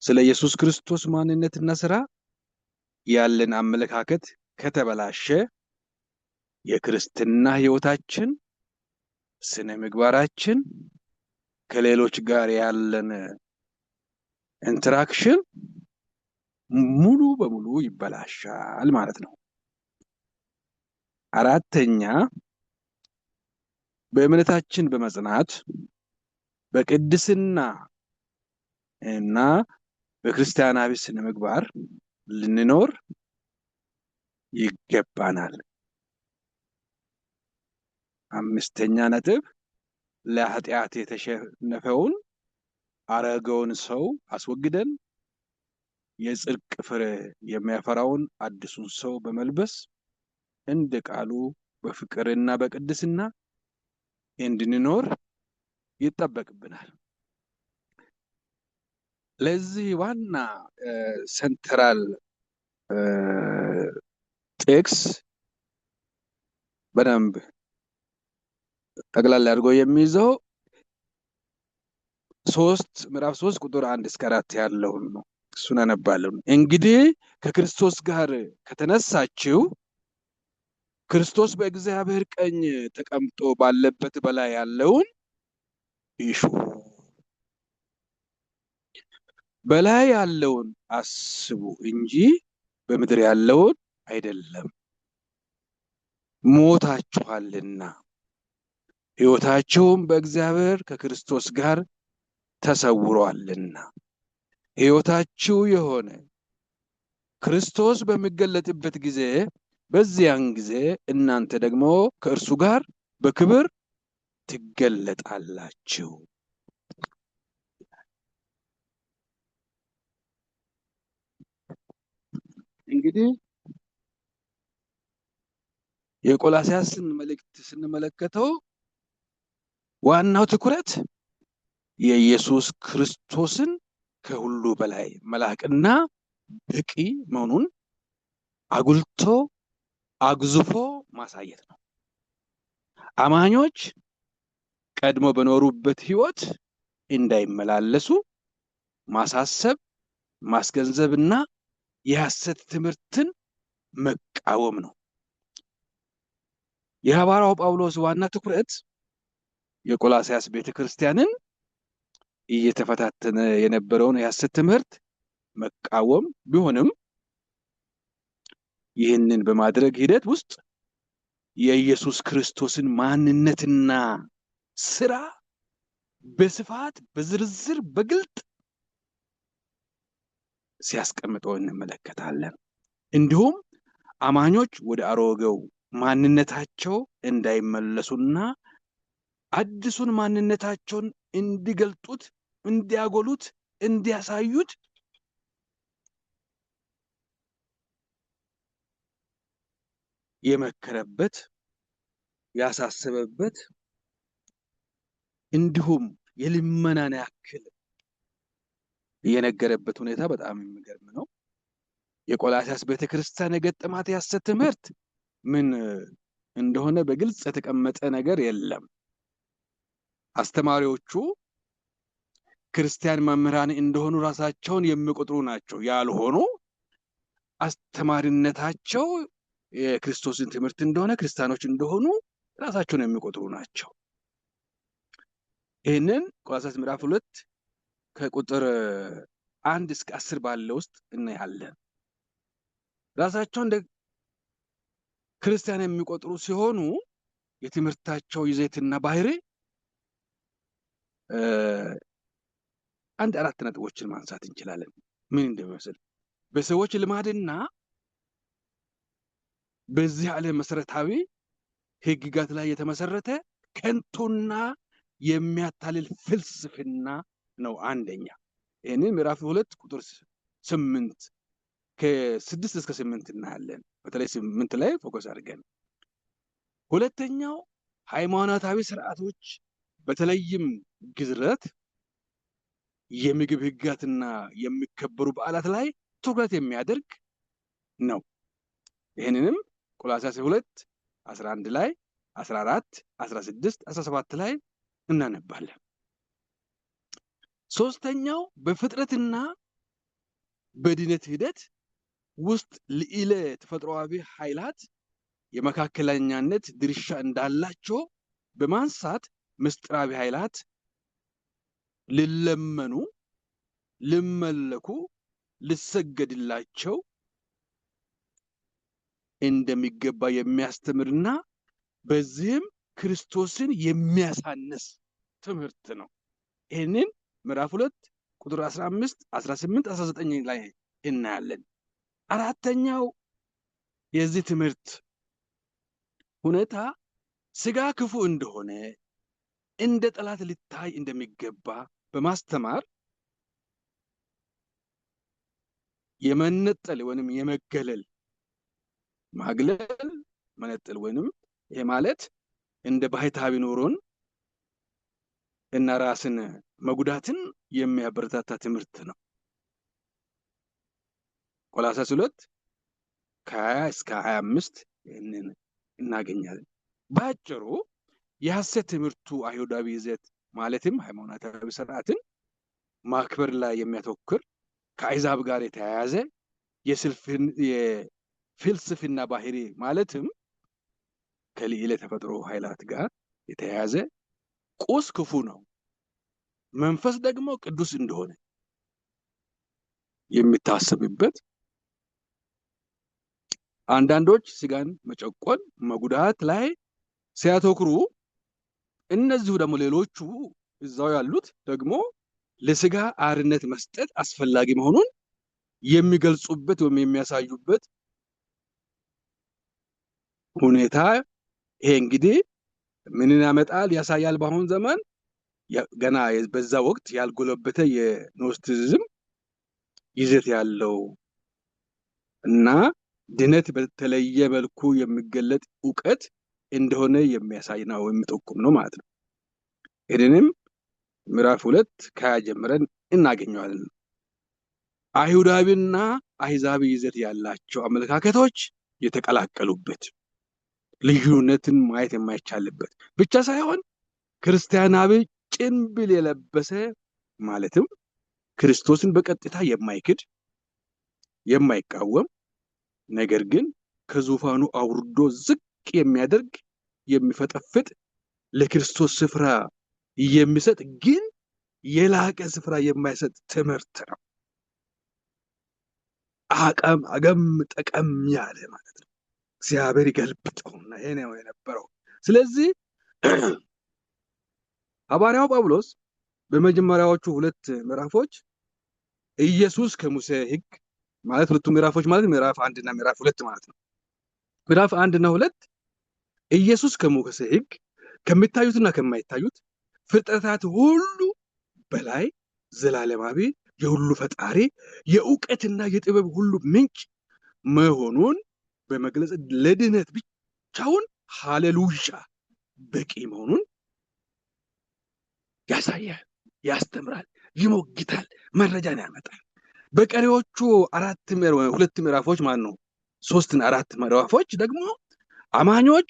ስለ ኢየሱስ ክርስቶስ ማንነትና ስራ ያለን አመለካከት ከተበላሸ የክርስትና ህይወታችን፣ ስነ ምግባራችን፣ ከሌሎች ጋር ያለን ኢንተራክሽን ሙሉ በሙሉ ይበላሻል ማለት ነው። አራተኛ በእምነታችን በመጽናት በቅድስና እና በክርስቲያናዊ ስነ ምግባር ልንኖር ይገባናል። አምስተኛ ነጥብ ለኃጢአት የተሸነፈውን አረገውን ሰው አስወግደን የጽድቅ ፍሬ የሚያፈራውን አዲሱን ሰው በመልበስ እንደ ቃሉ በፍቅርና በቅድስና እንድንኖር ይጠበቅብናል። ለዚህ ዋና ሴንትራል ቴክስ በደንብ ጠቅላላ አድርጎ የሚይዘው ምዕራፍ 3 ቁጥር 1 እስከ 4 ያለውን ነው። እሱን አነባለሁ። እንግዲህ ከክርስቶስ ጋር ከተነሳችሁ ክርስቶስ በእግዚአብሔር ቀኝ ተቀምጦ ባለበት በላይ ያለውን ይሹ። በላይ ያለውን አስቡ እንጂ በምድር ያለውን አይደለም። ሞታችኋልና ሕይወታችሁም በእግዚአብሔር ከክርስቶስ ጋር ተሰውሯልና። ሕይወታችሁ የሆነ ክርስቶስ በሚገለጥበት ጊዜ በዚያን ጊዜ እናንተ ደግሞ ከእርሱ ጋር በክብር ትገለጣላችሁ። እንግዲህ የቆላስያስን መልእክት ስንመለከተው ዋናው ትኩረት የኢየሱስ ክርስቶስን ከሁሉ በላይ መላቅና በቂ መሆኑን አጉልቶ አግዝፎ ማሳየት ነው። አማኞች ቀድሞ በኖሩበት ህይወት እንዳይመላለሱ ማሳሰብ፣ ማስገንዘብና የሐሰት ትምህርትን መቃወም ነው። የሐዋርያው ጳውሎስ ዋና ትኩረት የቆላስያስ ቤተክርስቲያንን እየተፈታተነ የነበረውን የሐሰት ትምህርት መቃወም ቢሆንም ይህንን በማድረግ ሂደት ውስጥ የኢየሱስ ክርስቶስን ማንነትና ስራ በስፋት በዝርዝር በግልጥ ሲያስቀምጠው እንመለከታለን። እንዲሁም አማኞች ወደ አሮጌው ማንነታቸው እንዳይመለሱና አዲሱን ማንነታቸውን እንዲገልጡት፣ እንዲያጎሉት፣ እንዲያሳዩት የመከረበት ያሳሰበበት እንዲሁም የልመናን ያክል የነገረበት ሁኔታ በጣም የሚገርም ነው። የቆላስይስ ቤተክርስቲያን የገጠማት የሐሰት ትምህርት ምን እንደሆነ በግልጽ የተቀመጠ ነገር የለም። አስተማሪዎቹ ክርስቲያን መምህራን እንደሆኑ ራሳቸውን የሚቆጥሩ ናቸው። ያልሆኑ አስተማሪነታቸው የክርስቶስን ትምህርት እንደሆነ ክርስቲያኖች እንደሆኑ ራሳቸውን የሚቆጥሩ ናቸው። ይህንን ቆላስይስ ምዕራፍ 2 ከቁጥር 1 እስከ 10 ባለው ውስጥ እናያለን። ራሳቸውን እንደ ክርስቲያን የሚቆጥሩ ሲሆኑ የትምህርታቸው ይዘትና ባህሪ አንድ 4 ነጥቦችን ማንሳት እንችላለን። ምን እንደሚመስል በሰዎች ልማድና በዚህ ዓለም መሰረታዊ ህግጋት ላይ የተመሰረተ ከንቱና የሚያታልል ፍልስፍና ነው። አንደኛ ይህንን ምዕራፍ 2 ቁጥር 8 ከ6 እስከ 8 እናያለን። በተለይ 8 ላይ ፎከስ አድርገን። ሁለተኛው ሃይማኖታዊ ስርዓቶች በተለይም ግዝረት፣ የምግብ ህግጋትና የሚከበሩ በዓላት ላይ ትኩረት የሚያደርግ ነው። ይህንንም ቆላስይስ 2 11 ላይ 14 16 17 ላይ እናነባለን። ሶስተኛው በፍጥረትና በድነት ሂደት ውስጥ ልዕለ ተፈጥሯዊ ኃይላት የመካከለኛነት ድርሻ እንዳላቸው በማንሳት ምስጢራዊ ኃይላት ሊለመኑ፣ ሊመለኩ፣ ሊሰገድላቸው እንደሚገባ የሚያስተምርና በዚህም ክርስቶስን የሚያሳንስ ትምህርት ነው። ይህንን ምዕራፍ 2 ቁጥር 15 18 19 ላይ እናያለን። አራተኛው የዚህ ትምህርት ሁኔታ ስጋ ክፉ እንደሆነ እንደ ጠላት ሊታይ እንደሚገባ በማስተማር የመነጠል ወይንም የመገለል ማግለል መነጠል ወይንም ይሄ ማለት እንደ ባህታዊ ኑሮን እና ራስን መጉዳትን የሚያበረታታ ትምህርት ነው። ቆላስይስ 2 ከ20 እስከ 25 ይህንን እናገኛለን። ባጭሩ የሐሰት ትምህርቱ አይሁዳዊ ይዘት ማለትም ሃይማኖታዊ ስርዓትን ማክበር ላይ የሚያተኩር ከአሕዛብ ጋር የተያያዘ የፍልስፍና ባህሪ ማለትም ከልዕለ ተፈጥሮ ኃይላት ጋር የተያያዘ ቁስ ክፉ ነው፣ መንፈስ ደግሞ ቅዱስ እንደሆነ የሚታሰብበት፣ አንዳንዶች ስጋን መጨቆን መጉዳት ላይ ሲያተኩሩ፣ እነዚሁ ደግሞ ሌሎቹ እዛው ያሉት ደግሞ ለስጋ አርነት መስጠት አስፈላጊ መሆኑን የሚገልጹበት ወይም የሚያሳዩበት ሁኔታ። ይሄ እንግዲህ ምንን ያመጣል ያሳያል? በአሁን ዘመን ገና በዛ ወቅት ያልጎለበተ የኖስቲሲዝም ይዘት ያለው እና ድነት በተለየ መልኩ የሚገለጥ ዕውቀት እንደሆነ የሚያሳይ ነው የሚጠቁም ነው ማለት ነው። ይህንንም ምዕራፍ 2 ከ20 ጀምረን እናገኘዋለን። አይሁዳዊና አሕዛቢ ይዘት ያላቸው አመለካከቶች የተቀላቀሉበት፣ ልዩነትን ማየት የማይቻልበት ብቻ ሳይሆን ክርስቲያናዊ ጭንብል የለበሰ ማለትም ክርስቶስን በቀጥታ የማይክድ የማይቃወም፣ ነገር ግን ከዙፋኑ አውርዶ ዝቅ የሚያደርግ የሚፈጠፍጥ፣ ለክርስቶስ ስፍራ የሚሰጥ ግን የላቀ ስፍራ የማይሰጥ ትምህርት ነው። አገም ጠቀም ያለ ማለት ነው። እግዚአብሔር ይገልብጠውና ይሄ ነው የነበረው። ስለዚህ ሐዋርያው ጳውሎስ በመጀመሪያዎቹ ሁለት ምዕራፎች ኢየሱስ ከሙሴ ሕግ ማለት ሁለቱ ምዕራፎች ማለት ምዕራፍ 1 እና ምዕራፍ 2 ማለት ነው። ምዕራፍ 1 እና 2 ኢየሱስ ከሙሴ ሕግ ከሚታዩትና ከማይታዩት ፍጥረታት ሁሉ በላይ ዘላለማዊ የሁሉ ፈጣሪ የእውቀትና የጥበብ ሁሉ ምንጭ መሆኑን በመግለጽ ለድነት ብቻውን ሃሌሉያ በቂ መሆኑን ያሳያል፣ ያስተምራል፣ ይሞግታል፣ መረጃን ያመጣል። በቀሪዎቹ ሁለት ምዕራፎች ማለት ነው 3 እና 4 ምዕራፎች ደግሞ አማኞች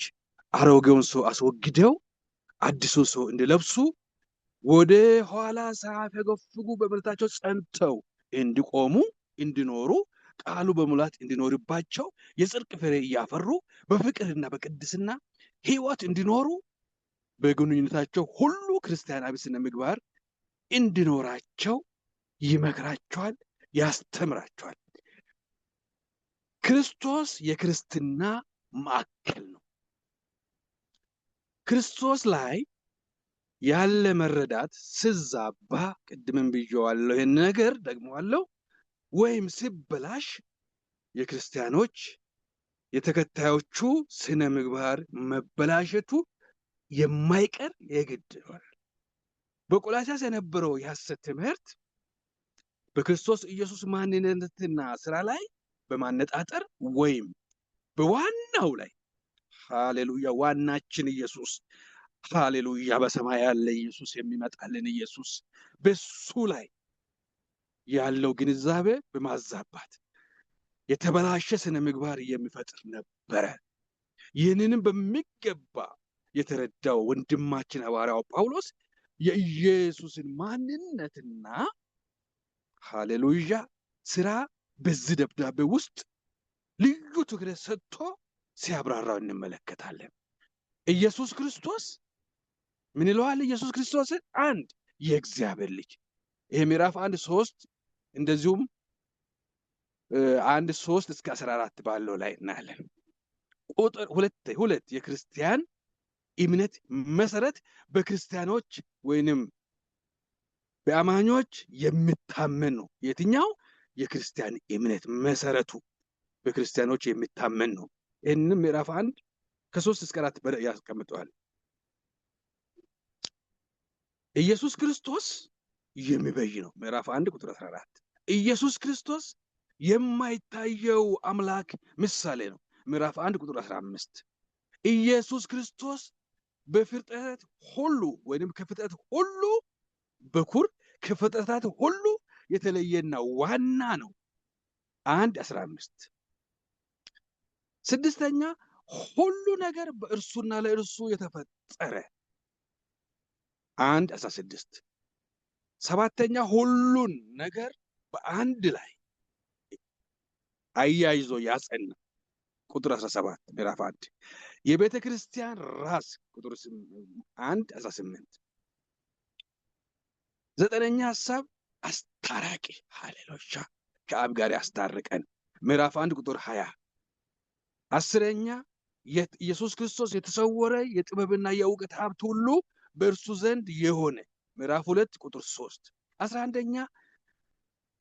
አሮጌውን ሰው አስወግደው አዲሱ ሰው እንዲለብሱ ወደ ኋላ ሳያፈገፍጉ በእምነታቸው ጸንተው እንዲቆሙ እንዲኖሩ ቃሉ በሙላት እንዲኖርባቸው የጽድቅ ፍሬ እያፈሩ በፍቅርና በቅድስና ሕይወት እንዲኖሩ በግንኙነታቸው ሁሉ ክርስቲያናዊ ስነ ምግባር እንዲኖራቸው ይመክራቸዋል፣ ያስተምራቸዋል። ክርስቶስ የክርስትና ማዕከል ነው። ክርስቶስ ላይ ያለ መረዳት ስዛባ ቅድምም ብዬዋለሁ፣ ይህን ነገር ደግሞዋለሁ፣ ወይም ሲበላሽ የክርስቲያኖች የተከታዮቹ ስነ ምግባር መበላሸቱ የማይቀር የግድ ይሆናል። በቆላስይስ የነበረው የሐሰት ትምህርት በክርስቶስ ኢየሱስ ማንነትና ስራ ላይ በማነጣጠር ወይም በዋናው ላይ ሃሌሉያ ዋናችን ኢየሱስ ሃሌሉያ በሰማይ ያለ ኢየሱስ የሚመጣልን ኢየሱስ በሱ ላይ ያለው ግንዛቤ በማዛባት የተበላሸ ስነ ምግባር የሚፈጥር ነበረ። ይህንንም በሚገባ የተረዳው ወንድማችን ሐዋርያው ጳውሎስ የኢየሱስን ማንነትና ሃሌሉያ ስራ በዚህ ደብዳቤ ውስጥ ልዩ ትኩረት ሰጥቶ ሲያብራራው እንመለከታለን። ኢየሱስ ክርስቶስ ምን ይለዋል? ኢየሱስ ክርስቶስ አንድ የእግዚአብሔር ልጅ። ይሄ ምዕራፍ 1:3 እንደዚሁም 1:3 እስከ 14 ባለው ላይ እናያለን። ቁጥር 2 የክርስቲያን እምነት መሰረት በክርስቲያኖች ወይንም በአማኞች የሚታመን ነው። የትኛው የክርስቲያን እምነት መሰረቱ በክርስቲያኖች የሚታመን ነው። ይህንን ምዕራፍ 1 ከ3 እስከ 4 ያስቀምጠዋል። ኢየሱስ ክርስቶስ የሚበይ ነው። ምዕራፍ 1 ቁጥር 14 ኢየሱስ ክርስቶስ የማይታየው አምላክ ምሳሌ ነው። ምዕራፍ 1 ቁጥር 15 ኢየሱስ ክርስቶስ በፍጥረት ሁሉ ወይንም ከፍጥረት ሁሉ በኩር ከፍጥረታት ሁሉ የተለየና ዋና ነው። 1:15 ስድስተኛ ሁሉ ነገር በእርሱና ለእርሱ የተፈጠረ 1:16 ሰባተኛ ሁሉን ነገር በአንድ ላይ አያይዞ ያጸና ቁጥር 17 ምዕራፍ 1 የቤተ ክርስቲያን ራስ ቁጥር 1:18 ዘጠነኛ ሐሳብ አስታራቂ ሃሌሉያ ከአብ ጋር ያስታርቀን ምዕራፍ 1 ቁጥር 20 አስረኛ ኢየሱስ ክርስቶስ የተሰወረ የጥበብና የእውቀት ሀብት ሁሉ በእርሱ ዘንድ የሆነ ምዕራፍ 2 ቁጥር 3 11ኛ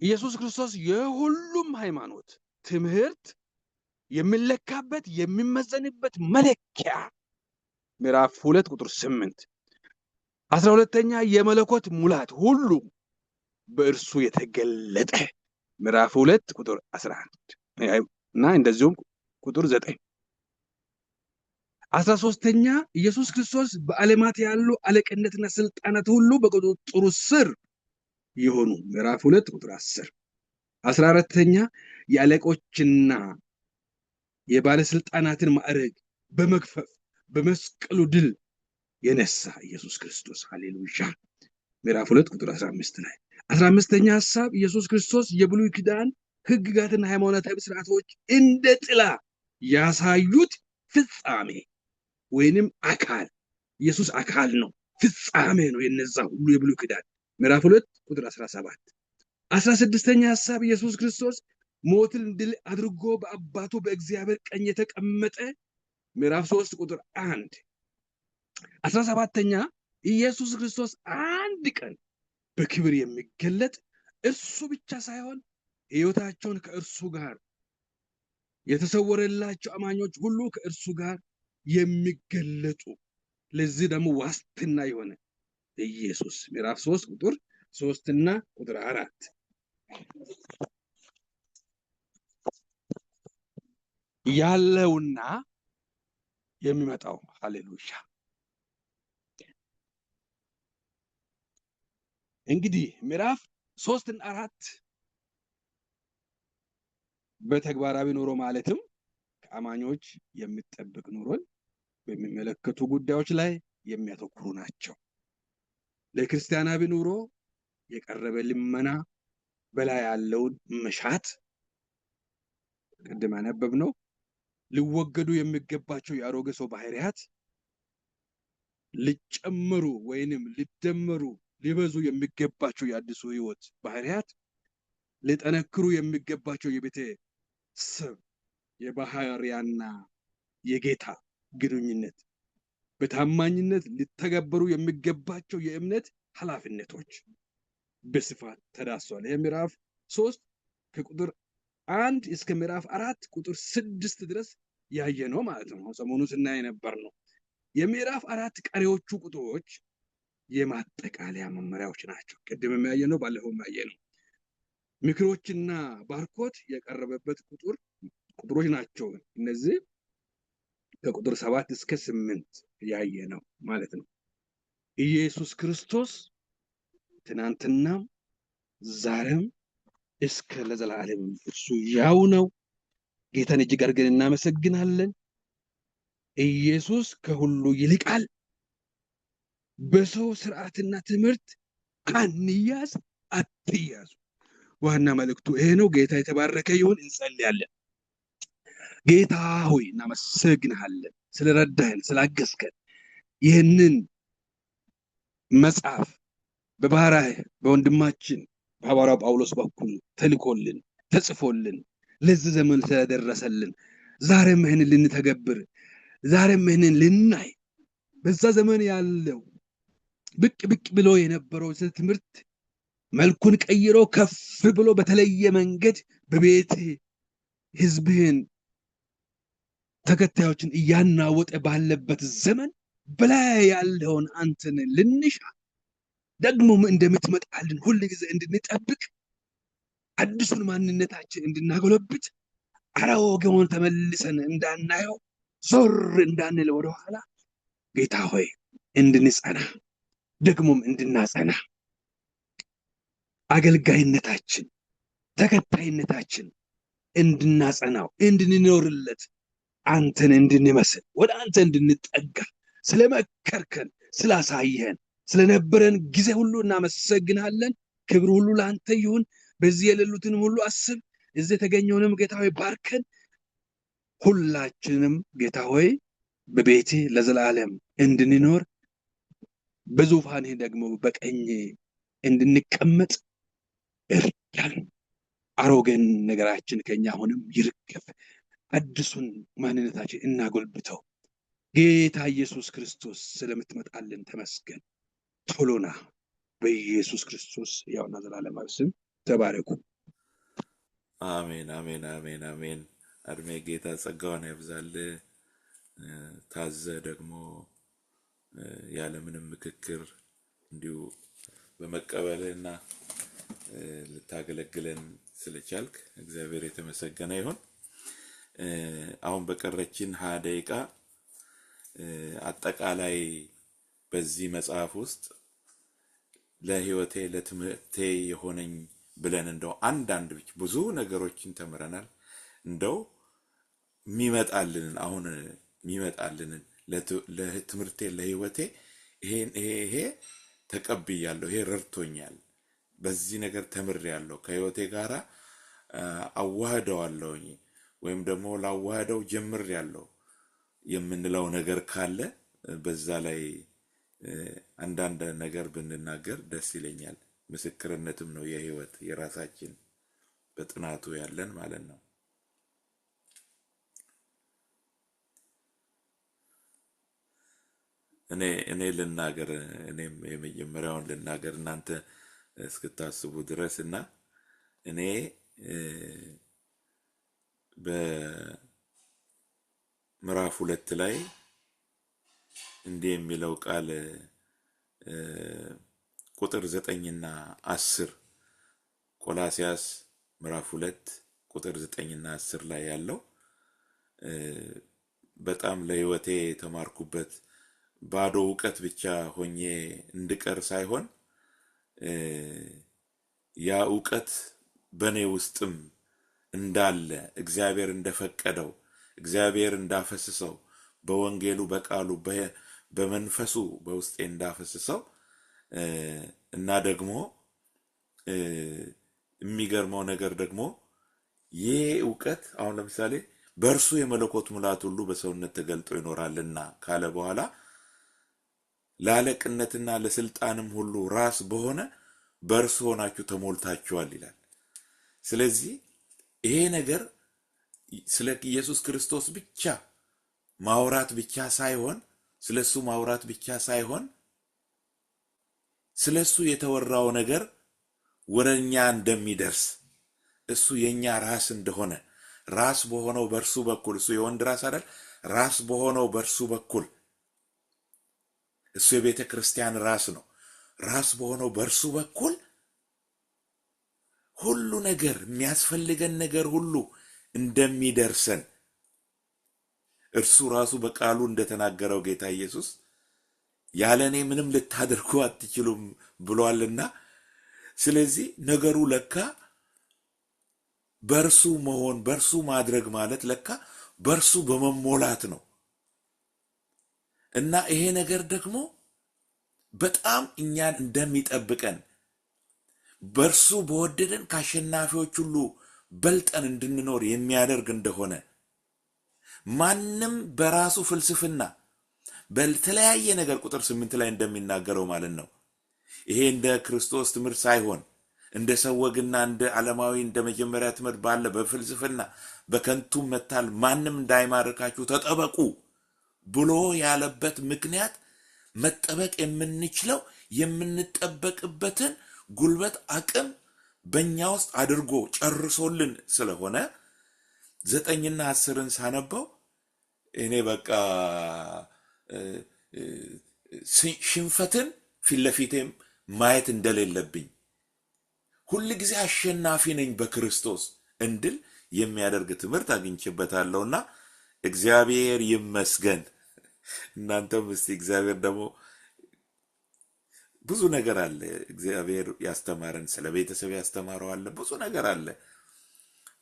ኢየሱስ ክርስቶስ የሁሉም ሃይማኖት ትምህርት የሚለካበት የሚመዘንበት መለኪያ ምዕራፍ 2 ቁጥር 8 12ኛ የመለኮት ሙላት ሁሉ በእርሱ የተገለጠ ምዕራፍ 2 ቁጥር 11 እና እንደዚሁም ቁጥር 9 13ኛ ኢየሱስ ክርስቶስ በዓለማት ያሉ አለቅነትና ስልጣናት ሁሉ በቁጥጥሩ ስር የሆኑ ምዕራፍ 2 ቁጥር 10 14ኛ የአለቆችና የባለስልጣናትን ማዕረግ በመግፈፍ በመስቀሉ ድል የነሳ ኢየሱስ ክርስቶስ ሃሌሉያ ምዕራፍ 2 ቁጥር 15 ላይ 15ኛ ሐሳብ ኢየሱስ ክርስቶስ የብሉይ ኪዳን ሕግጋትና ሃይማኖታዊ ስርዓቶች እንደ ጥላ ያሳዩት ፍጻሜ ወይንም አካል ኢየሱስ አካል ነው ፍጻሜ ነው የነዛ ሁሉ የብሉይ ኪዳን ምዕራፍ 2 ቁጥር 17 16ኛ ሐሳብ ኢየሱስ ክርስቶስ ሞትን ድል አድርጎ በአባቱ በእግዚአብሔር ቀኝ የተቀመጠ ምዕራፍ 3 ቁጥር 1 17ኛ ኢየሱስ ክርስቶስ አንድ ቀን በክብር የሚገለጥ እሱ ብቻ ሳይሆን ሕይወታቸውን ከእርሱ ጋር የተሰወረላቸው አማኞች ሁሉ ከእርሱ ጋር የሚገለጡ ለዚህ ደግሞ ዋስትና የሆነ ኢየሱስ ምዕራፍ 3 ቁጥር 3 እና ቁጥር 4 ያለውና የሚመጣው ሃሌሉያ። እንግዲህ ምዕራፍ 3 እና 4 በተግባራዊ ኑሮ ማለትም ከአማኞች የሚጠብቅ ኑሮን በሚመለከቱ ጉዳዮች ላይ የሚያተኩሩ ናቸው። ለክርስቲያናዊ ኑሮ የቀረበ ልመና በላይ ያለውን መሻት ቅድም አነበብነው። ሊወገዱ የሚገባቸው የአሮጌ ሰው ባህሪያት ሊጨመሩ ወይንም ሊደመሩ ሊበዙ የሚገባቸው የአዲሱ ሕይወት ባህሪያት ሊጠነክሩ የሚገባቸው የቤተሰብ የባህሪያና የጌታ ግንኙነት በታማኝነት ሊተገበሩ የሚገባቸው የእምነት ኃላፊነቶች በስፋት ተዳስሷል። ይህ ምዕራፍ 3 ከቁጥር 1 እስከ ምዕራፍ 4 ቁጥር 6 ድረስ ያየ ነው ማለት ነው። ሰሞኑን ስናይ ነበር ነው። የምዕራፍ 4 ቀሪዎቹ ቁጥሮች የማጠቃለያ መመሪያዎች ናቸው። ቅድም የሚያየነው ባለፈው የሚያየነው ምክሮችና ባርኮት የቀረበበት ቁጥሮች ናቸው። እነዚህ ከቁጥር 7 እስከ 8 ያየ ነው ማለት ነው። ኢየሱስ ክርስቶስ ትናንትናም ዛሬም እስከ ለዘላለም እሱ ያው ነው። ጌታን እጅግ አድርገን እናመሰግናለን። ኢየሱስ ከሁሉ ይልቃል። በሰው ስርዓትና ትምህርት አንያዝ፣ አትያዙ። ዋና መልእክቱ ይሄ ነው። ጌታ የተባረከ ይሁን። እንጸልያለን። ጌታ ሆይ እናመሰግንሃለን ስለረዳህን ስላገዝከን። ይህንን መጽሐፍ በባህራህ በወንድማችን በሐዋርያው ጳውሎስ በኩል ተልኮልን ተጽፎልን ለዚህ ዘመን ስለደረሰልን ዛሬም ይህንን ልንተገብር ዛሬም ይህንን ልናይ በዛ ዘመን ያለው ብቅ ብሎ የነበረው ትምህርት መልኩን ቀይሮ ከፍ ብሎ በተለየ መንገድ በቤት ህዝብህን ተከታዮችን እያናወጠ ባለበት ዘመን በላይ ያለውን አንተን ልንሻ ደግሞም እንደምትመጣልን ሁሉ ጊዜ እንድንጠብቅ አዲሱን ማንነታችን እንድናጎለብት አሮጌውን ተመልሰን እንዳናየው ዞር እንዳንል ወደኋላ ጌታ ሆይ እንድንጸና ደግሞም እንድናጸና አገልጋይነታችን ተከታይነታችን እንድናጸናው እንድንኖርለት አንተን እንድንመስል ወደ አንተ እንድንጠጋ ስለመከርከን ስላሳየን ስለነበረን ጊዜ ሁሉ እናመሰግናለን። ክብር ሁሉ ለአንተ ይሁን። በዚህ የሌሉትን ሁሉ አስብ። እዚህ የተገኘውንም ጌታ ሆይ ባርከን። ሁላችንም ጌታ ሆይ በቤቴ ለዘላለም እንድንኖር በዙፋንህ ደግሞ በቀኝ እንድንቀመጥ እርዳን። አሮጌን ነገራችን ከኛ አሁንም ይርገፍ። አዲሱን ማንነታችን እናጎልብተው። ጌታ ኢየሱስ ክርስቶስ ስለምትመጣልን ተመስገን። ቶሎና በኢየሱስ ክርስቶስ ያውና ዘላለማዊ ስም ተባረኩ። አሜን አሜን አሜን አሜን። እድሜ ጌታ ጸጋውን ያብዛል። ታዘ ደግሞ ያለምንም ምክክር እንዲሁ በመቀበልና ልታገለግለን ስለቻልክ እግዚአብሔር የተመሰገነ ይሁን። አሁን በቀረችን 20 ደቂቃ አጠቃላይ በዚህ መጽሐፍ ውስጥ ለህይወቴ ለትምህርቴ የሆነኝ ብለን እንደው አንዳንድ ብዙ ነገሮችን ተምረናል። እንደው የሚመጣልን ለትምህርቴ ለህይወቴ ይሄ ተቀብያለሁ፣ ይሄ ረድቶኛል፣ በዚህ ነገር ተምሬያለሁ፣ ከህይወቴ ጋራ አዋህደዋለሁኝ ወይም ደግሞ ላዋህደው ጀምሬያለሁ የምንለው ነገር ካለ በዛ ላይ አንዳንድ ነገር ብንናገር ደስ ይለኛል። ምስክርነትም ነው የህይወት የራሳችን በጥናቱ ያለን ማለት ነው። እኔ ልናገር፣ እኔም የመጀመሪያውን ልናገር፣ እናንተ እስክታስቡ ድረስ እና እኔ በምዕራፍ 2 ላይ እንዲህ የሚለው ቃል ቁጥር 9 እና 10 ቆላስያስ ምዕራፍ 2 ቁጥር 9 እና 10 ላይ ያለው በጣም ለህይወቴ የተማርኩበት ባዶ ዕውቀት ብቻ ሆኜ እንድቀር ሳይሆን ያ ዕውቀት በኔ ውስጥም እንዳለ እግዚአብሔር እንደፈቀደው እግዚአብሔር እንዳፈስሰው በወንጌሉ በቃሉ በመንፈሱ በውስጤ እንዳፈስሰው እና ደግሞ የሚገርመው ነገር ደግሞ ይሄ ዕውቀት አሁን ለምሳሌ በእርሱ የመለኮት ሙላት ሁሉ በሰውነት ተገልጦ ይኖራልና ካለ በኋላ ለአለቅነትና ለስልጣንም ሁሉ ራስ በሆነ በእርሱ ሆናችሁ ተሞልታችኋል ይላል። ስለዚህ ይሄ ነገር ስለ ኢየሱስ ክርስቶስ ብቻ ማውራት ብቻ ሳይሆን ስለሱ ማውራት ብቻ ሳይሆን ስለሱ የተወራው ነገር ወደኛ እንደሚደርስ እሱ የኛ ራስ እንደሆነ ራስ በሆነው በርሱ በኩል እሱ የወንድ ራስ አይደል ራስ በሆነው በርሱ በኩል እሱ የቤተ ክርስቲያን ራስ ነው። ራስ በሆነው በርሱ በኩል ሁሉ ነገር የሚያስፈልገን ነገር ሁሉ እንደሚደርሰን እርሱ ራሱ በቃሉ እንደተናገረው ጌታ ኢየሱስ ያለኔ ምንም ልታደርጉ አትችሉም ብሏልና ስለዚህ ነገሩ ለካ በርሱ መሆን በርሱ ማድረግ ማለት ለካ በርሱ በመሞላት ነው እና ይሄ ነገር ደግሞ በጣም እኛን እንደሚጠብቀን በርሱ በወደደን ካሸናፊዎች ሁሉ በልጠን እንድንኖር የሚያደርግ እንደሆነ ማንም በራሱ ፍልስፍና በተለያየ ነገር ቁጥር 8 ላይ እንደሚናገረው ማለት ነው ይሄ እንደ ክርስቶስ ትምህርት ሳይሆን እንደ ሰወግና እንደ ዓለማዊ እንደ መጀመሪያ ትምህርት ባለ በፍልስፍና በከንቱ መታል ማንም እንዳይማርካችሁ ተጠበቁ ብሎ ያለበት ምክንያት መጠበቅ የምንችለው የምንጠበቅበትን ጉልበት አቅም በእኛ ውስጥ አድርጎ ጨርሶልን ስለሆነ 9 እና 10ን ሳነበው እኔ በቃ ሽንፈትን ፊትለፊቴም ማየት እንደሌለብኝ ሁሉ ጊዜ አሸናፊ ነኝ በክርስቶስ እንድል የሚያደርግ ትምህርት አግኝቼበታለሁና እግዚአብሔር ይመስገን። እናንተም እስቲ እግዚአብሔር ደግሞ ብዙ ነገር አለ እግዚአብሔር ያስተማረን ስለ ቤተሰብ ያስተማረው አለ ብዙ ነገር አለ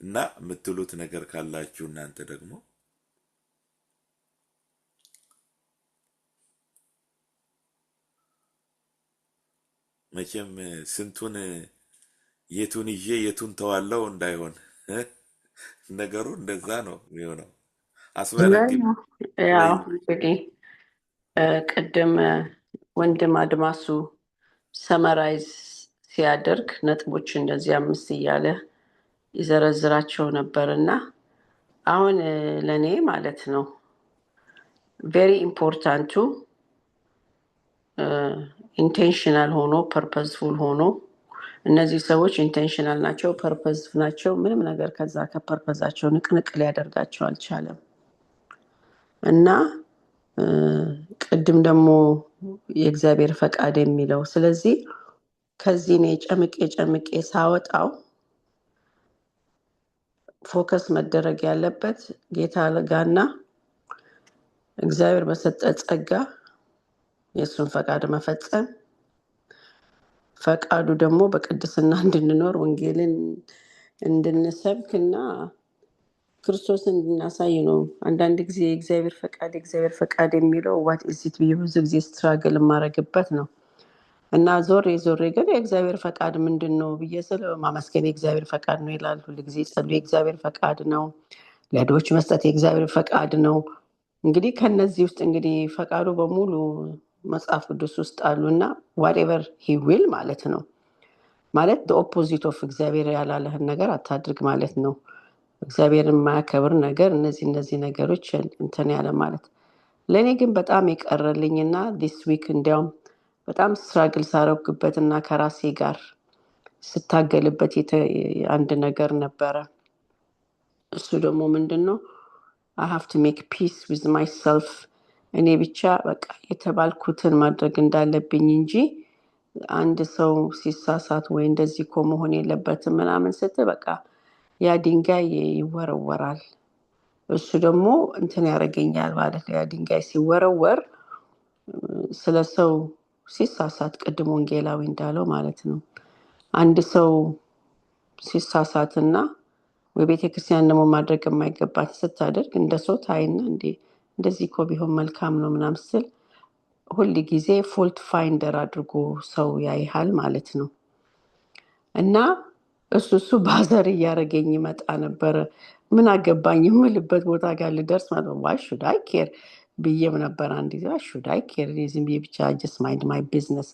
እና የምትሉት ነገር ካላችሁ እናንተ ደግሞ መቼም ስንቱን የቱን ይዤ የቱን ተዋለው እንዳይሆን ነገሩ እንደዛ ነው የሚሆነው። አስበረክ ያው እንግዲህ ቅድም ወንድም አድማሱ ሰመራይዝ ሲያደርግ ነጥቦች እንደዚህ 5 እያለ ይዘረዝራቸው ነበርና አሁን ለኔ ማለት ነው very important ኢንቴንሽናል ሆኖ ፐርፐስፉል ሆኖ እነዚህ ሰዎች ኢንቴንሽናል ናቸው ፐርፐስፉል ናቸው ምንም ነገር ከዛ ከፐርፐዛቸው ንቅንቅ ሊያደርጋቸው አልቻለም እና ቅድም ደግሞ የእግዚአብሔር ፈቃድ የሚለው ስለዚህ ከዚህ ነው ጨምቄ ሳወጣው ፎከስ መደረግ ያለበት ጌታ ለጋና እግዚአብሔር በሰጠ ጸጋ የሱን ፈቃድ መፈጸም ፈቃዱ ደግሞ በቅድስና እንድንኖር ወንጌልን እንድንሰብክና ክርስቶስን እንድናሳይ ነው። አንዳንድ ጊዜ የእግዚአብሔር ፈቃድ የሚለው what is it ብዙ ጊዜ ስትራግል ማረግበት ነው እና ዞሬ ግን የእግዚአብሔር ፈቃድ ምንድነው ብዬ ስለ ማመስገን የእግዚአብሔር ፈቃድ ነው ይላል። ሁሉ ጊዜ ጸልዩ የእግዚአብሔር ፈቃድ ነው ለዶች መስጠት የእግዚአብሔር ፈቃድ ነው። እንግዲህ ከነዚህ ውስጥ እንግዲህ ፈቃዱ በሙሉ መጽሐፍ ቅዱስ ውስጥ አሉና whatever he will ማለት ነው ማለት the opposite of እግዚአብሔር ያላለህን ነገር አታድርግ ማለት ነው። እግዚአብሔርን ማያከብር ነገር እነዚህ ነገሮች እንትን ያለ ማለት ለኔ ግን በጣም ይቀርልኝና this week እንዲያውም በጣም ስትራግል ሳረግበትና ከራሴ ጋር ስታገልበት አንድ ነገር ነበረ። እሱ ደግሞ ምንድነው? I have to make peace with myself። እኔ ብቻ በቃ የተባልኩትን ማድረግ እንዳለብኝ እንጂ አንድ ሰው ሲሳሳት ወይ እንደዚህ እኮ መሆን የለበትም ምናምን ስትል በቃ ያ ድንጋይ ይወረወራል። እሱ ደግሞ እንትን ያደርገኛል ማለት ነው። ያ ድንጋይ ሲወረወር ስለ ሰው ሲሳሳት ቅድም ወንጌላዊ እንዳለው ማለት ነው። አንድ ሰው ሲሳሳትና በቤተ ክርስቲያን ደግሞ ማድረግ የማይገባት ስታደርግ እንደ ሰው ታይና እንደዚህ እኮ ቢሆን መልካም ነው ምናምን ስትል ሁል ጊዜ ፎልት ፋይንደር አድርጎ ሰው ያይሃል ማለት ነው። እና እሱ ባዘር እያደረገኝ ይመጣ ነበር። ምን አገባኝ የምልበት ቦታ ጋር ልደርስ ማለት ነው። ዋይ ሹድ አይ ኬር ብዬም ነበር አንድ ጊዜ። ዋይ ሹድ አይ ኬር ዝም ብዬ ብቻ ጀስት ማይንድ ማይ ቢዝነስ።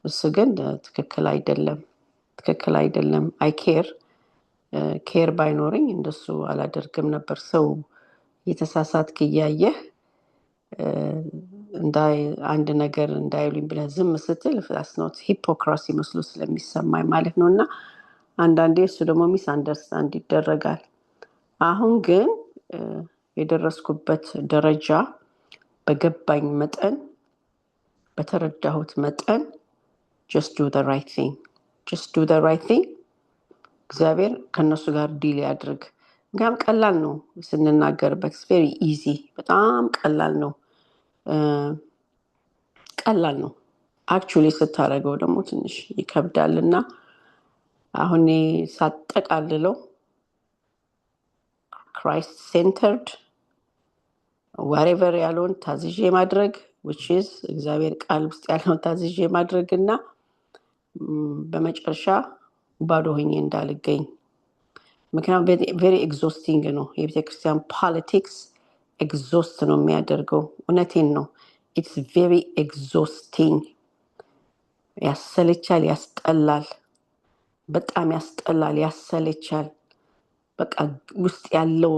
እሱ ግን ትክክል አይደለም። አይ ኬር ባይኖረኝ እንደሱ አላደርግም ነበር። ሰው የተሳሳትክ እያየህ አንድ ነገር እንዳይሉኝ ብለህ ዝም ስትል ፍላስኖት ሂፖክራሲ መስሎ ስለሚሰማኝ ማለት ነው። እና አንዳንዴ እሱ ደግሞ ሚስ አንደርስታንድ ይደረጋል። አሁን ግን የደረስኩበት ደረጃ በገባኝ መጠን በተረዳሁት መጠን just do the right thing። እግዚአብሔር ከነሱ ጋር ዲል ያድርግ። ምክንያቱም ቀላል ነው ስንናገርበት very easy በጣም ቀላል ነው። አክቹሊ ስታደርገው ደግሞ ትንሽ ይከብዳልና አሁን ሳጠቃልለው ክራይስት ሴንተርድ whatever ያለውን ታዝዤ ማድረግ which is እግዚአብሔር ቃል ውስጥ ያለውን ታዝዤ ማድረግና በመጨረሻ ባዶ ሆኜ እንዳልገኝ። ምክንያቱም very exhausting ነው የቤተክርስቲያን ፖለቲክስ exhaust ነው የሚያደርገው። እውነቴን ነው። it's very exhausting። ያሰለቻል፣ ያስጠላል፣ በጣም ያስጠላል፣ ያሰለቻል። በቃ ውስጥ ያለው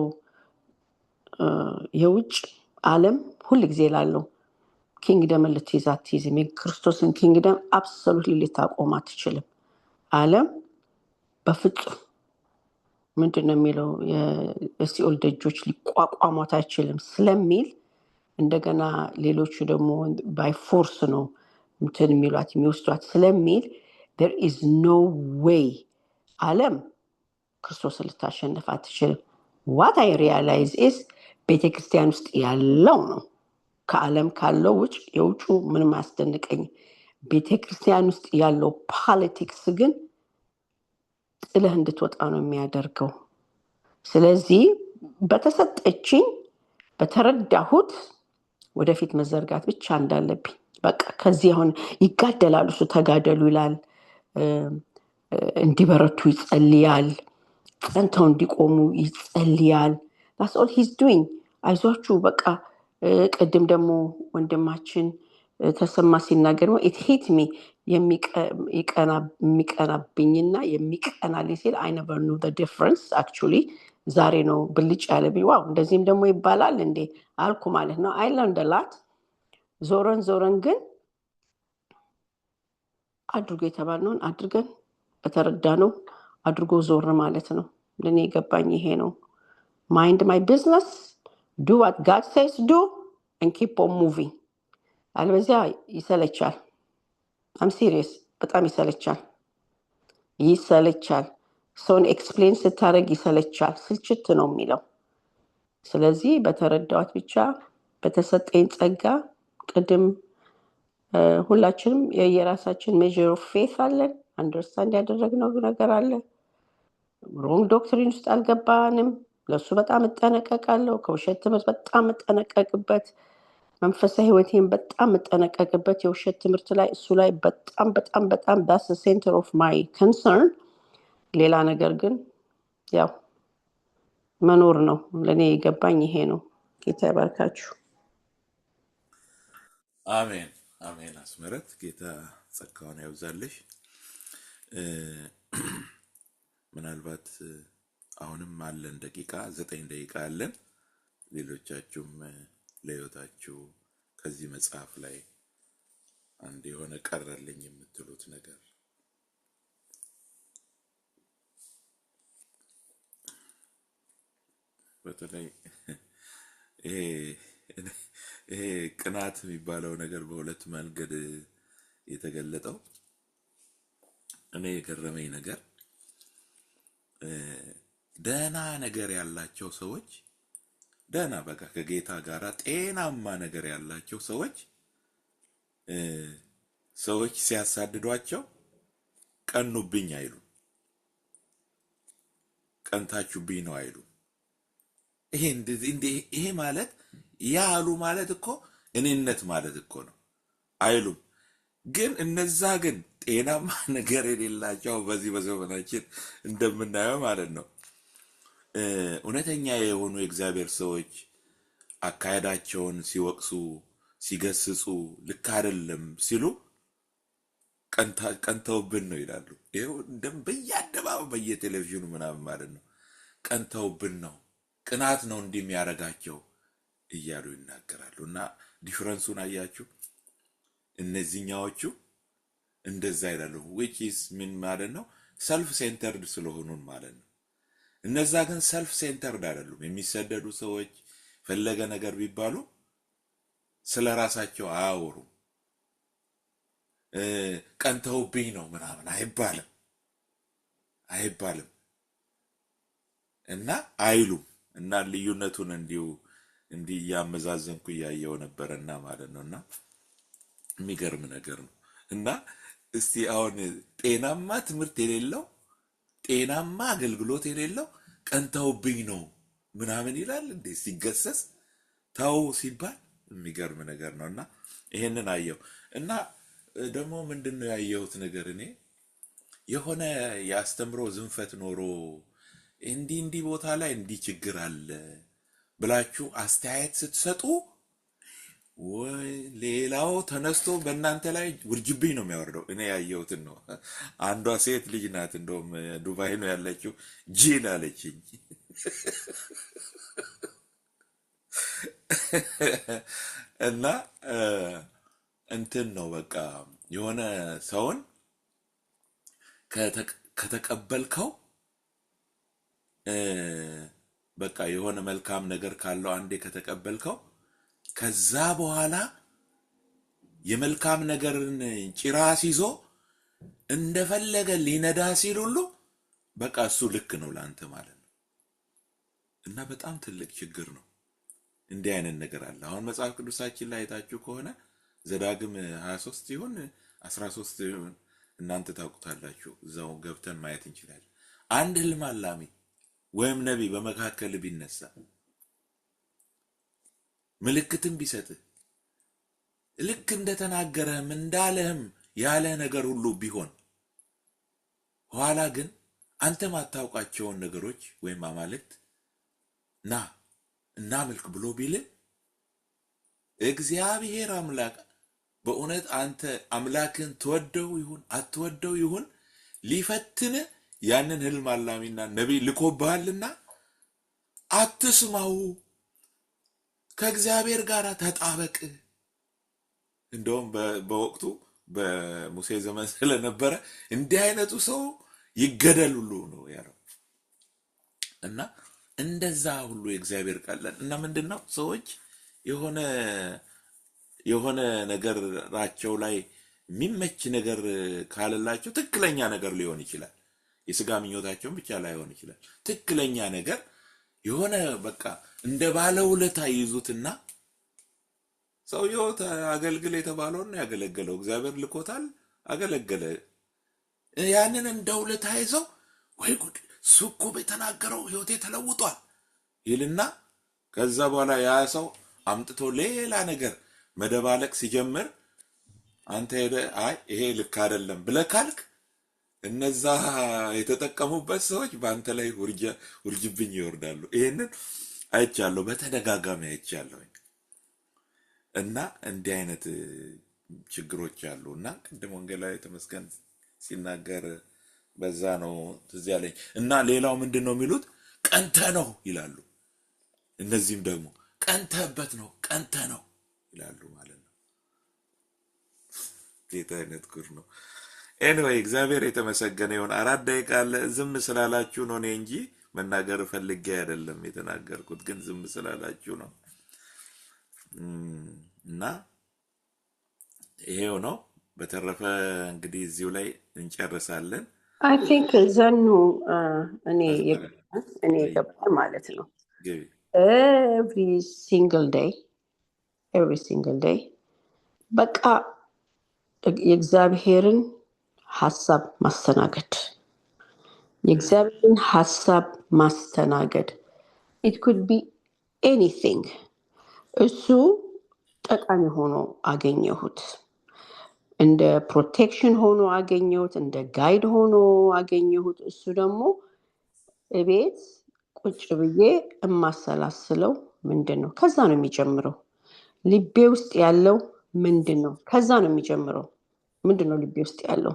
የውጭ ዓለም ሁሉ ጊዜ ላለው ኪንግደም ልትይዝ አትይዝም። የክርስቶስን ኪንግደም አብሶሉትሊ ልታቆም አትችልም። ዓለም በፍጹም ምንድነው የሚለው የሲኦል ደጆች ሊቋቋሟት አይችልም ስለሚል እንደገና ሌሎቹ ደግሞ ባይ ፎርስ ነው እንትን የሚሏት የሚወስዷት ስለሚል there is no way ዓለም ክርስቶስን ልታሸንፍ አትችልም። what I realize is ቤተክርስቲያን ውስጥ ያለው ነው። ከዓለም ካለው ውጭ የውጩ ምንም አያስደንቀኝ። ቤተክርስቲያን ውስጥ ያለው ፖለቲክስ ግን ጥለህ እንድትወጣ ነው የሚያደርገው። ስለዚህ በተሰጠችኝ በተረዳሁት ወደፊት መዘርጋት ብቻ እንዳለብኝ በቃ ከዚህ አሁን ይጋደላሉ፣ እሱ ተጋደሉ ይላል፣ እንዲበረቱ ይጸልያል፣ ጸንተው እንዲቆሙ ይጸልያል። that's all he's doing። አይዟችሁ በቃ ቅድም ደግሞ ወንድማችን ተሰማ ሲናገር ነው it hit me የሚቀናብኝና የሚቀናልኝ ሲል I never knew the difference actually ዛሬ ነው ብልጭ ያለብኝ። ዋው እንደዚህም ደግሞ ይባላል እንዴ አልኩ ማለት ነው። I learned a lot። ዞረን ግን አድርጎ የተባልነውን አድርገን በተረዳነው አድርጎ ዞር ማለት ነው። ለኔ የገባኝ ይሄ ነው። mind my business, do what God says do and keep on moving። አለበለዚያ ይሰለቻል። I'm serious። በጣም ይሰለቻል። ሰውን ኤክስፕሌን ስታደርግ ይሰለቻል። ስልችት ነው የሚለው። ስለዚህ በተረዳሁት ብቻ በተሰጠኝ ጸጋ ቅድም ሁላችንም የየራሳችን ሜዥር ኦፍ ፌት አለን። አንደርስታንድ ያደረግነው ነገር አለ። ሮንግ ዶክትሪን ውስጥ አልገባንም። ለሱ በጣም እጠነቀቃለሁ። ከውሸት ትምህርት በጣም እጠነቀቅበት። መንፈሳዊ ህይወቴን በጣም እጠነቀቅበት። የውሸት ትምህርት ላይ እሱ ላይ በጣም that's the center of my concern። ሌላ ነገር ግን ያው መኖር ነው። ለኔ የገባኝ ይሄ ነው። ጌታ ይባርካችሁ። አሜን አሜን። አስመረት ጌታ ጸጋውን ያብዛልሽ። ምናልባት አሁንም አለን 9 ደቂቃ አለን። ሌሎቻችሁም ለህይወታችሁ ከዚህ መጽሐፍ ላይ አንድ የሆነ ቀረልኝ የምትሉት ነገር በተለይ ይሄ ይሄ ቅናት የሚባለው ነገር በሁለት መንገድ የተገለጠው እኔ የገረመኝ ነገር ደህና ነገር ያላቸው ሰዎች ደህና በቃ ከጌታ ጋር ጤናማ ነገር ያላቸው ሰዎች ሲያሳድዷቸው ቀኑብኝ አይሉ፣ ቀንታችሁብኝ ነው አይሉ። ይሄ ማለት ያሉ ማለት እኮ እኔነት ማለት እኮ ነው አይሉም። ግን እነዛ ግን ጤናማ ነገር የሌላቸው በዚህ በዘመናችን እንደምናየው ማለት ነው እውነተኛ የሆኑ የእግዚአብሔር ሰዎች አካሄዳቸውን ሲወቅሱ ሲገስጹ ልክ አይደለም ሲሉ ቀንተውብን ነው ይላሉ። ይሄው እንደም በየአደባባዩ በየቴሌቪዥኑ ምናምን ማለት ነው ቀንተውብን ነው፣ ቅናት ነው እንዲህ የሚያረጋቸው እያሉ ይናገራሉ። እና ዲፈረንሱን አያችሁ? እነዚህኛዎቹ እንደዛ ይላሉ which is ምን ማለት ነው? ሰልፍ ሴንተርድ ስለሆኑን ማለት ነው። እነዛ ግን ሰልፍ ሴንተርድ አይደሉም። የሚሰደዱ ሰዎች ፈለገ ነገር ቢባሉ ስለራሳቸው አያወሩም። ቀንተውብኝ ነው ምናምን አይባልም እና አይሉም። እና ልዩነቱን እንዲህ እያመዛዘንኩ እያየው ነበርና ማለት ነውና የሚገርም ነገር ነው። እና እስቲ አሁን ጤናማ ትምህርት የሌለው ጤናማ አገልግሎት የሌለው ቀንተውብኝ ነው ምናምን ይላል እንዴ ሲገሰስ ታው ሲባል የሚገርም ነገር ነውና ይሄንን አየው። እና ደግሞ ምንድነው ያየሁት ነገር እኔ የሆነ ያስተምሮ ዝንፈት ኖሮ እንዲህ ቦታ ላይ እንዲህ ችግር አለ ብላችሁ አስተያየት ስትሰጡ ወይ ሌላው ተነስቶ በእናንተ ላይ ውርጅብኝ ነው የሚያወርደው። እኔ ያየሁትን ነው። አንዷ ሴት ልጅ ናት፣ እንደውም ዱባይ ነው ያለችው። ጂል አለችኝ። እና እንትን ነው በቃ የሆነ ሰውን ከተቀበልከው በቃ የሆነ መልካም ነገር ካለው አንዴ ከተቀበልከው ከዛ በኋላ የመልካም ነገርን ጭራስ ይዞ እንደፈለገ ሊነዳ ሲል ሁሉ በቃ እሱ ልክ ነው ላንተ ማለት ነው። እና በጣም ትልቅ ችግር ነው። እንዲህ አይነት ነገር አለ። አሁን መጽሐፍ ቅዱሳችን ላይ አይታችሁ ከሆነ ዘዳግም 23 ይሁን 13 ይሁን እናንተ ታውቁታላችሁ፣ እዛው ገብተን ማየት እንችላለን። አንድ ህልም አላሚ ወይም ነቢይ በመካከል ቢነሳ ምልክትም ቢሰጥ ልክ እንደተናገረህም እንዳለህም ያለ ነገር ሁሉ ቢሆን ኋላ ግን አንተ ማታውቃቸውን ነገሮች ወይም አማልክት ና እናምልክ ብሎ ቢል እግዚአብሔር አምላክ በእውነት አንተ አምላክን ትወደው ይሁን አትወደው ይሁን ሊፈትን ያንን ህልም አላሚና ነቢይ ልኮብሃልና አትስማው፣ ከእግዚአብሔር ጋር ተጣበቅ። እንደውም በወቅቱ በሙሴ ዘመን ስለነበረ እንዲህ አይነቱ ሰው ይገደል ሁሉ ነው ያለው። እና እንደዛ ሁሉ የእግዚአብሔር ቃል እና ምንድነው ሰዎች የሆነ ነገራቸው ላይ የሚመች ነገር ካለላቸው ትክክለኛ ነገር ሊሆን ይችላል። የስጋ ምኞታቸውን ብቻ ላይሆን ይችላል። ትክክለኛ ነገር የሆነ በቃ እንደ ባለውለታ ይዙትና ሰውየው አገልግል የተባለውን ነው ያገለገለው። እግዚአብሔር ልኮታል፣ አገለገለ። ያንን እንደ ውለታ ይዘው ወይ ጉድ ሱቁ በተናገረው ህይወቴ ተለውጧል ይልና ከዛ በኋላ ያ ሰው አምጥቶ ሌላ ነገር መደባለቅ ሲጀምር አንተ አይ ይሄ ልክ አይደለም ብለህ ካልክ እነዛ የተጠቀሙበት ሰዎች በአንተ ላይ ውርጅብኝ ይወርዳሉ። ይሄንን አይቻለሁ፣ በተደጋጋሚ አይቻለሁ። እና እንዲህ አይነት ችግሮች አሉ። እና ቅድም ወንጌላዊ ተመስገን ሲናገር በዛ ነው ትዝ ያለኝ። እና ሌላው ምንድነው የሚሉት ቀንተ ነው ይላሉ። እነዚህም ደግሞ ቀንተበት ነው ቀንተ ነው ይላሉ ማለት ነው። ጌታ አይነት ጉር ነው። ኤኒዌይ እግዚአብሔር የተመሰገነ ይሁን። 4 ደቂቃ ዝም ስላላችሁ ነው እኔ እንጂ መናገር ፈልጌ አይደለም የተናገርኩት፣ ግን ዝም ስላላችሁ ነው። እና ይሄው ነው። በተረፈ እንግዲህ እዚሁ ላይ እንጨርሳለን። አይ ቲንክ ዘኑ እኔ አስመረ የገባኝ ማለት ነው ግቢ ኤቭሪ ሲንግል ዴይ በቃ የእግዚአብሔርን ሀሳብ ማስተናገድ ኢት ኩድ ቢ ኤኒቲንግ። እሱ ጠቃሚ ሆኖ አገኘሁት። እንደ ፕሮቴክሽን ሆኖ አገኘሁት። እንደ ጋይድ ሆኖ አገኘሁት። እሱ ደግሞ እቤት ቁጭ ብዬ የማሰላስለው ምንድን ነው? ከዛ ነው የሚጀምረው። ልቤ ውስጥ ያለው ምንድን ነው? ከዛ ነው የሚጀምረው። ምንድን ነው ልቤ ውስጥ ያለው?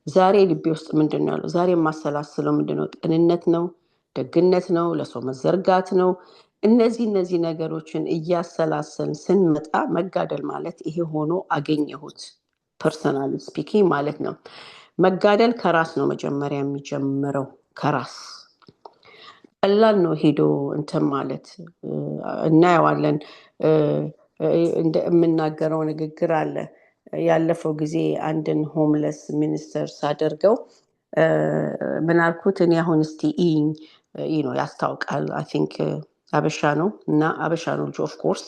ዛሬ ልቤ ውስጥ ምንድን ነው ያለው? ዛሬ የማሰላስለው ምንድን ነው? ቅንነት ነው? ደግነት ነው? ለሰው መዘርጋት ነው? እነዚህ ነገሮችን እያሰላሰልን ስንመጣ መጋደል ማለት ይሄ ሆኖ አገኘሁት። ፐርሰናሊ ስፒኪንግ ማለት ነው። መጋደል ከራስ ነው መጀመሪያ የሚጀምረው። ከራስ ቀላል ነው ሄዶ እንትን ማለት እናየዋለን። የምናገረው ንግግር አለ። ያለፈው ጊዜ አንድን ሆምለስ ሚኒስተር ሳደርገው ምን አልኩት? እኔ አሁን እስቲ ነው ያስታውቃል። አይ ቲንክ አበሻ ነው እና አበሻ ነው ልጅ ኦፍ ኮርስ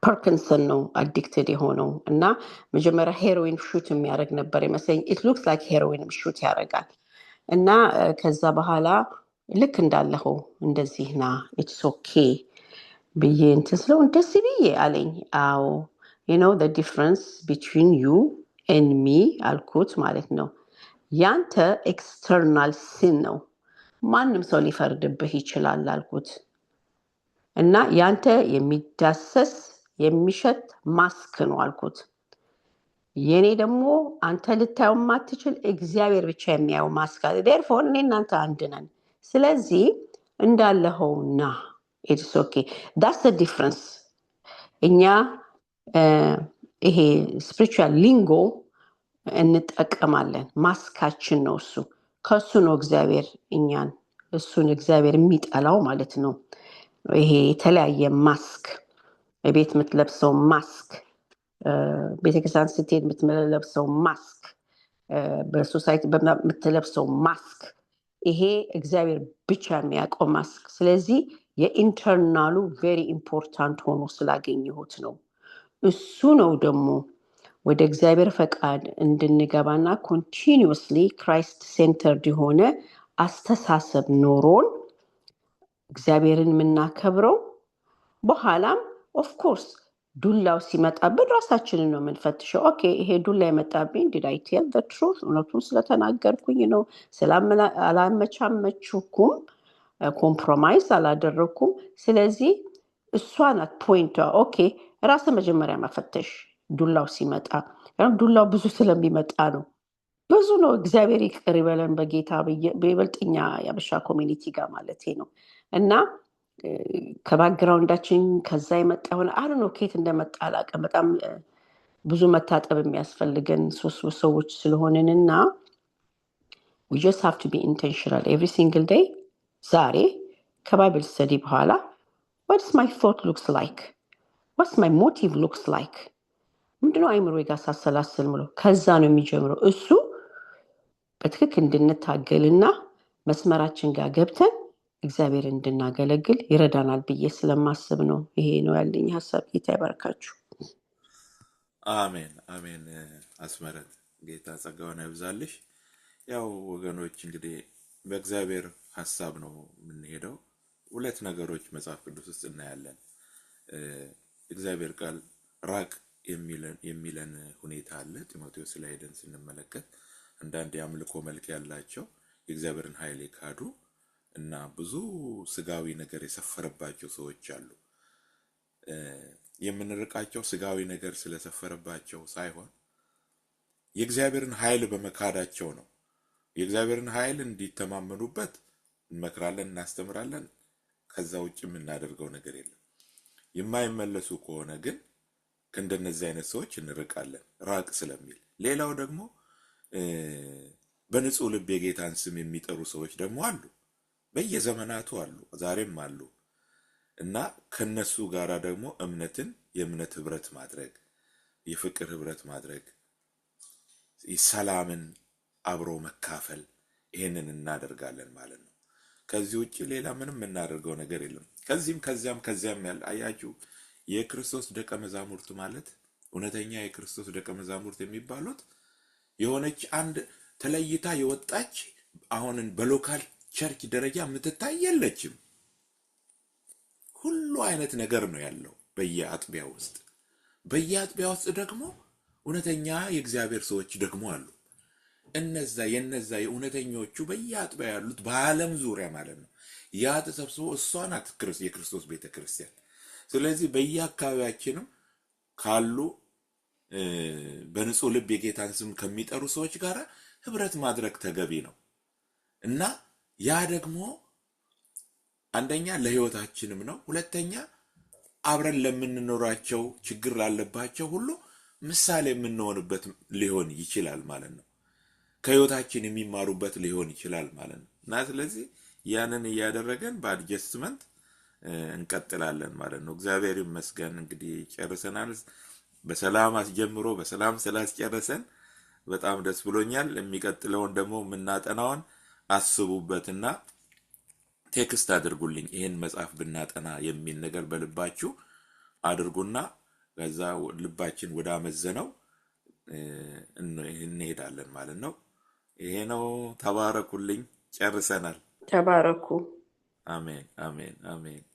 ፓርኪንሰን ነው አዲክትድ የሆነው እና መጀመሪያ ሄሮዊን ሹት የሚያደርግ ነበር ይመስለኝ። ኢት ሉክስ ላይክ ሄሮዊንም ሹት ያደርጋል እና ከዛ በኋላ ልክ እንዳለኸው እንደዚህ ና ኢትስ ኦኬ ብዬ እንትን ስለው እንደዚህ ብዬ አለኝ። አዎ the difference between you and me አልኩት ማለት ነው። ያንተ ኤክስተርናል ሲን ነው፣ ማንም ሰው ሊፈርድብህ ይችላል አልኩት እና ያንተ የሚዳሰስ የሚሸት ማስክ ነው አልኩት። የኔ ደግሞ አንተ ልታየው ማትችል እግዚአብሔር ብቻ የሚያየው ማስክ አለ። therefore እኔ እናንተ አንድ ነን። ስለዚህ እንዳለኸው ና ኢትስ ኦኬ that's the difference። እኛ ይሄ ስፒሪቹዋል ሊንጎ እንጠቀማለን። ማስካችን ነው እሱ። ከሱ ነው እግዚአብሔር እሱን እግዚአብሔር የሚጠላው ማለት ነው። ይሄ የተለያየ ማስክ፣ ቤት የምትለብሰው ማስክ፣ ቤተክርስቲያን ስትሄድ የምትለብሰው ማስክ፣ በሶሳይቲ የምትለብሰው ማስክ፣ ይሄ እግዚአብሔር ብቻ የሚያውቀው ማስክ። ስለዚህ የኢንተርናሉ ቬሪ ኢምፖርታንት ሆኖ ስላገኘሁት ነው። እሱ ነው ደግሞ ወደ እግዚአብሔር ፈቃድ እንድንገባና ኮንቲኒስሊ ክራይስት ሴንተርድ የሆነ አስተሳሰብ ኖሮን እግዚአብሔርን የምናከብረው። በኋላም ኦፍኮርስ ዱላው ሲመጣብን ራሳችንን ነው የምንፈትሸው። ኦኬ ይሄ ዱላ የመጣብኝ ዲድ አይ ቴል ዘ ትሩዝ፣ እውነቱን ስለተናገርኩኝ ነው፣ አላመቻመችኩም፣ ኮምፕሮማይዝ አላደረኩም። ስለዚህ እሷ ናት ፖይንቷ። ኦኬ ራስ መጀመሪያ መፈተሽ ዱላው ሲመጣ። ዱላው ብዙ ስለሚመጣ ነው፣ ብዙ ነው። እግዚአብሔር ይቅር ይበለን በጌታ በይበልጥኛ የአበሻ ኮሚኒቲ ጋር ማለት ነው። እና ከባክግራውንዳችን ከዛ የመጣ ሆነ አሉ ነው ከየት እንደመጣ አላውቅም። በጣም ብዙ መታጠብ የሚያስፈልገን ሶስት ሰዎች ስለሆንንና we just have to be intentional every single day። ዛሬ ከባይብል ስተዲ በኋላ what's my thought looks like? what's my motive looks like? ምንድነው አይምሮ ጋር ሳሰላስል ምለው ከዛ ነው የሚጀምረው። እሱ በትክክል እንድንታገልና መስመራችን ጋር ገብተን እግዚአብሔር እንድናገለግል ይረዳናል ብዬ ስለማስብ ነው። ይሄ ነው ያለኝ ሀሳብ። ጌታ ይባርካችሁ። አሜን አሜን። አስመረት ጌታ ጸጋውን ያብዛልሽ። ያው ወገኖች እንግዲህ በእግዚአብሔር ሀሳብ ነው የምንሄደው። ሁለት ነገሮች መጽሐፍ ቅዱስ ውስጥ እናያለን። እግዚአብሔር ቃል ራቅ የሚለን ሁኔታ አለ። ጢሞቴዎስ ላይ ሄደን ስንመለከት አንዳንድ የአምልኮ መልክ ያላቸው የእግዚአብሔርን ኃይል የካዱ እና ብዙ ስጋዊ ነገር የሰፈረባቸው ሰዎች አሉ። የምንርቃቸው ስጋዊ ነገር ስለሰፈረባቸው ሳይሆን የእግዚአብሔርን ኃይል በመካዳቸው ነው። የእግዚአብሔርን ኃይል እንዲተማመኑበት እንመክራለን፣ እናስተምራለን። ከዛ ውጭ የምናደርገው ነገር የለም። የማይመለሱ ከሆነ ግን ከእንደነዚህ አይነት ሰዎች እንርቃለን፣ ራቅ ስለሚል። ሌላው ደግሞ በንጹህ ልብ የጌታን ስም የሚጠሩ ሰዎች ደግሞ አሉ። በየዘመናቱ አሉ፣ ዛሬም አሉ። እና ከነሱ ጋራ ደግሞ የእምነት ህብረት ማድረግ፣ የፍቅር ህብረት ማድረግ፣ ሰላምን አብሮ መካፈል፣ ይሄንን እናደርጋለን ማለት ነው። ከዚህ ውጭ ሌላ ምንም የምናደርገው ነገር የለም። ከዚያም ያለ አያችሁ፣ የክርስቶስ ደቀ መዛሙርት ማለት እውነተኛ የክርስቶስ ደቀ መዛሙርት የሚባሉት የሆነች አንድ ተለይታ የወጣች አሁንን በሎካል ቸርች ደረጃ የምትታይ የለችም። ሁሉ አይነት ነገር ነው ያለው በየአጥቢያ ውስጥ ደግሞ እውነተኛ የእግዚአብሔር ሰዎች ደግሞ አሉ። የነዛ የእውነተኞቹ በየአጥቢያ ያሉት በዓለም ዙሪያ ማለት ነው። ያ ተሰብስቦ እሷ ናት የክርስቶስ ቤተክርስቲያን። ስለዚህ በየአካባቢያችንም ካሉ በንጹህ ልብ የጌታን ስም ከሚጠሩ ሰዎች ጋር ህብረት ማድረግ ተገቢ ነው እና ያ ደግሞ አንደኛ ለህይወታችንም ነው፣ ሁለተኛ አብረን ለምንኖራቸው ችግር ላለባቸው ሁሉ ምሳሌ የምንሆንበት ሊሆን ይችላል ማለት ነው። ከህይወታችን የሚማሩበት ሊሆን ይችላል ማለት ነው እና ስለዚህ ያንን እያደረገን በአድጀስትመንት እንቀጥላለን ማለት ነው። እግዚአብሔር ይመስገን። እንግዲህ ጨርሰናል። በሰላም አስጀምሮ በሰላም ስላስጨረሰን በጣም ደስ ብሎኛል። የሚቀጥለውን ደግሞ የምናጠናውን አስቡበትና ቴክስት አድርጉልኝ። ይሄን መጽሐፍ ብናጠና የሚል ነገር በልባችሁ አድርጉና ከዛ ልባችን ወደ አመዘነው እንሄዳለን ማለት ነው። ይሄ ነው። ተባረኩልኝ። ጨርሰናል። ተባረኩ። አሜን አሜን አሜን።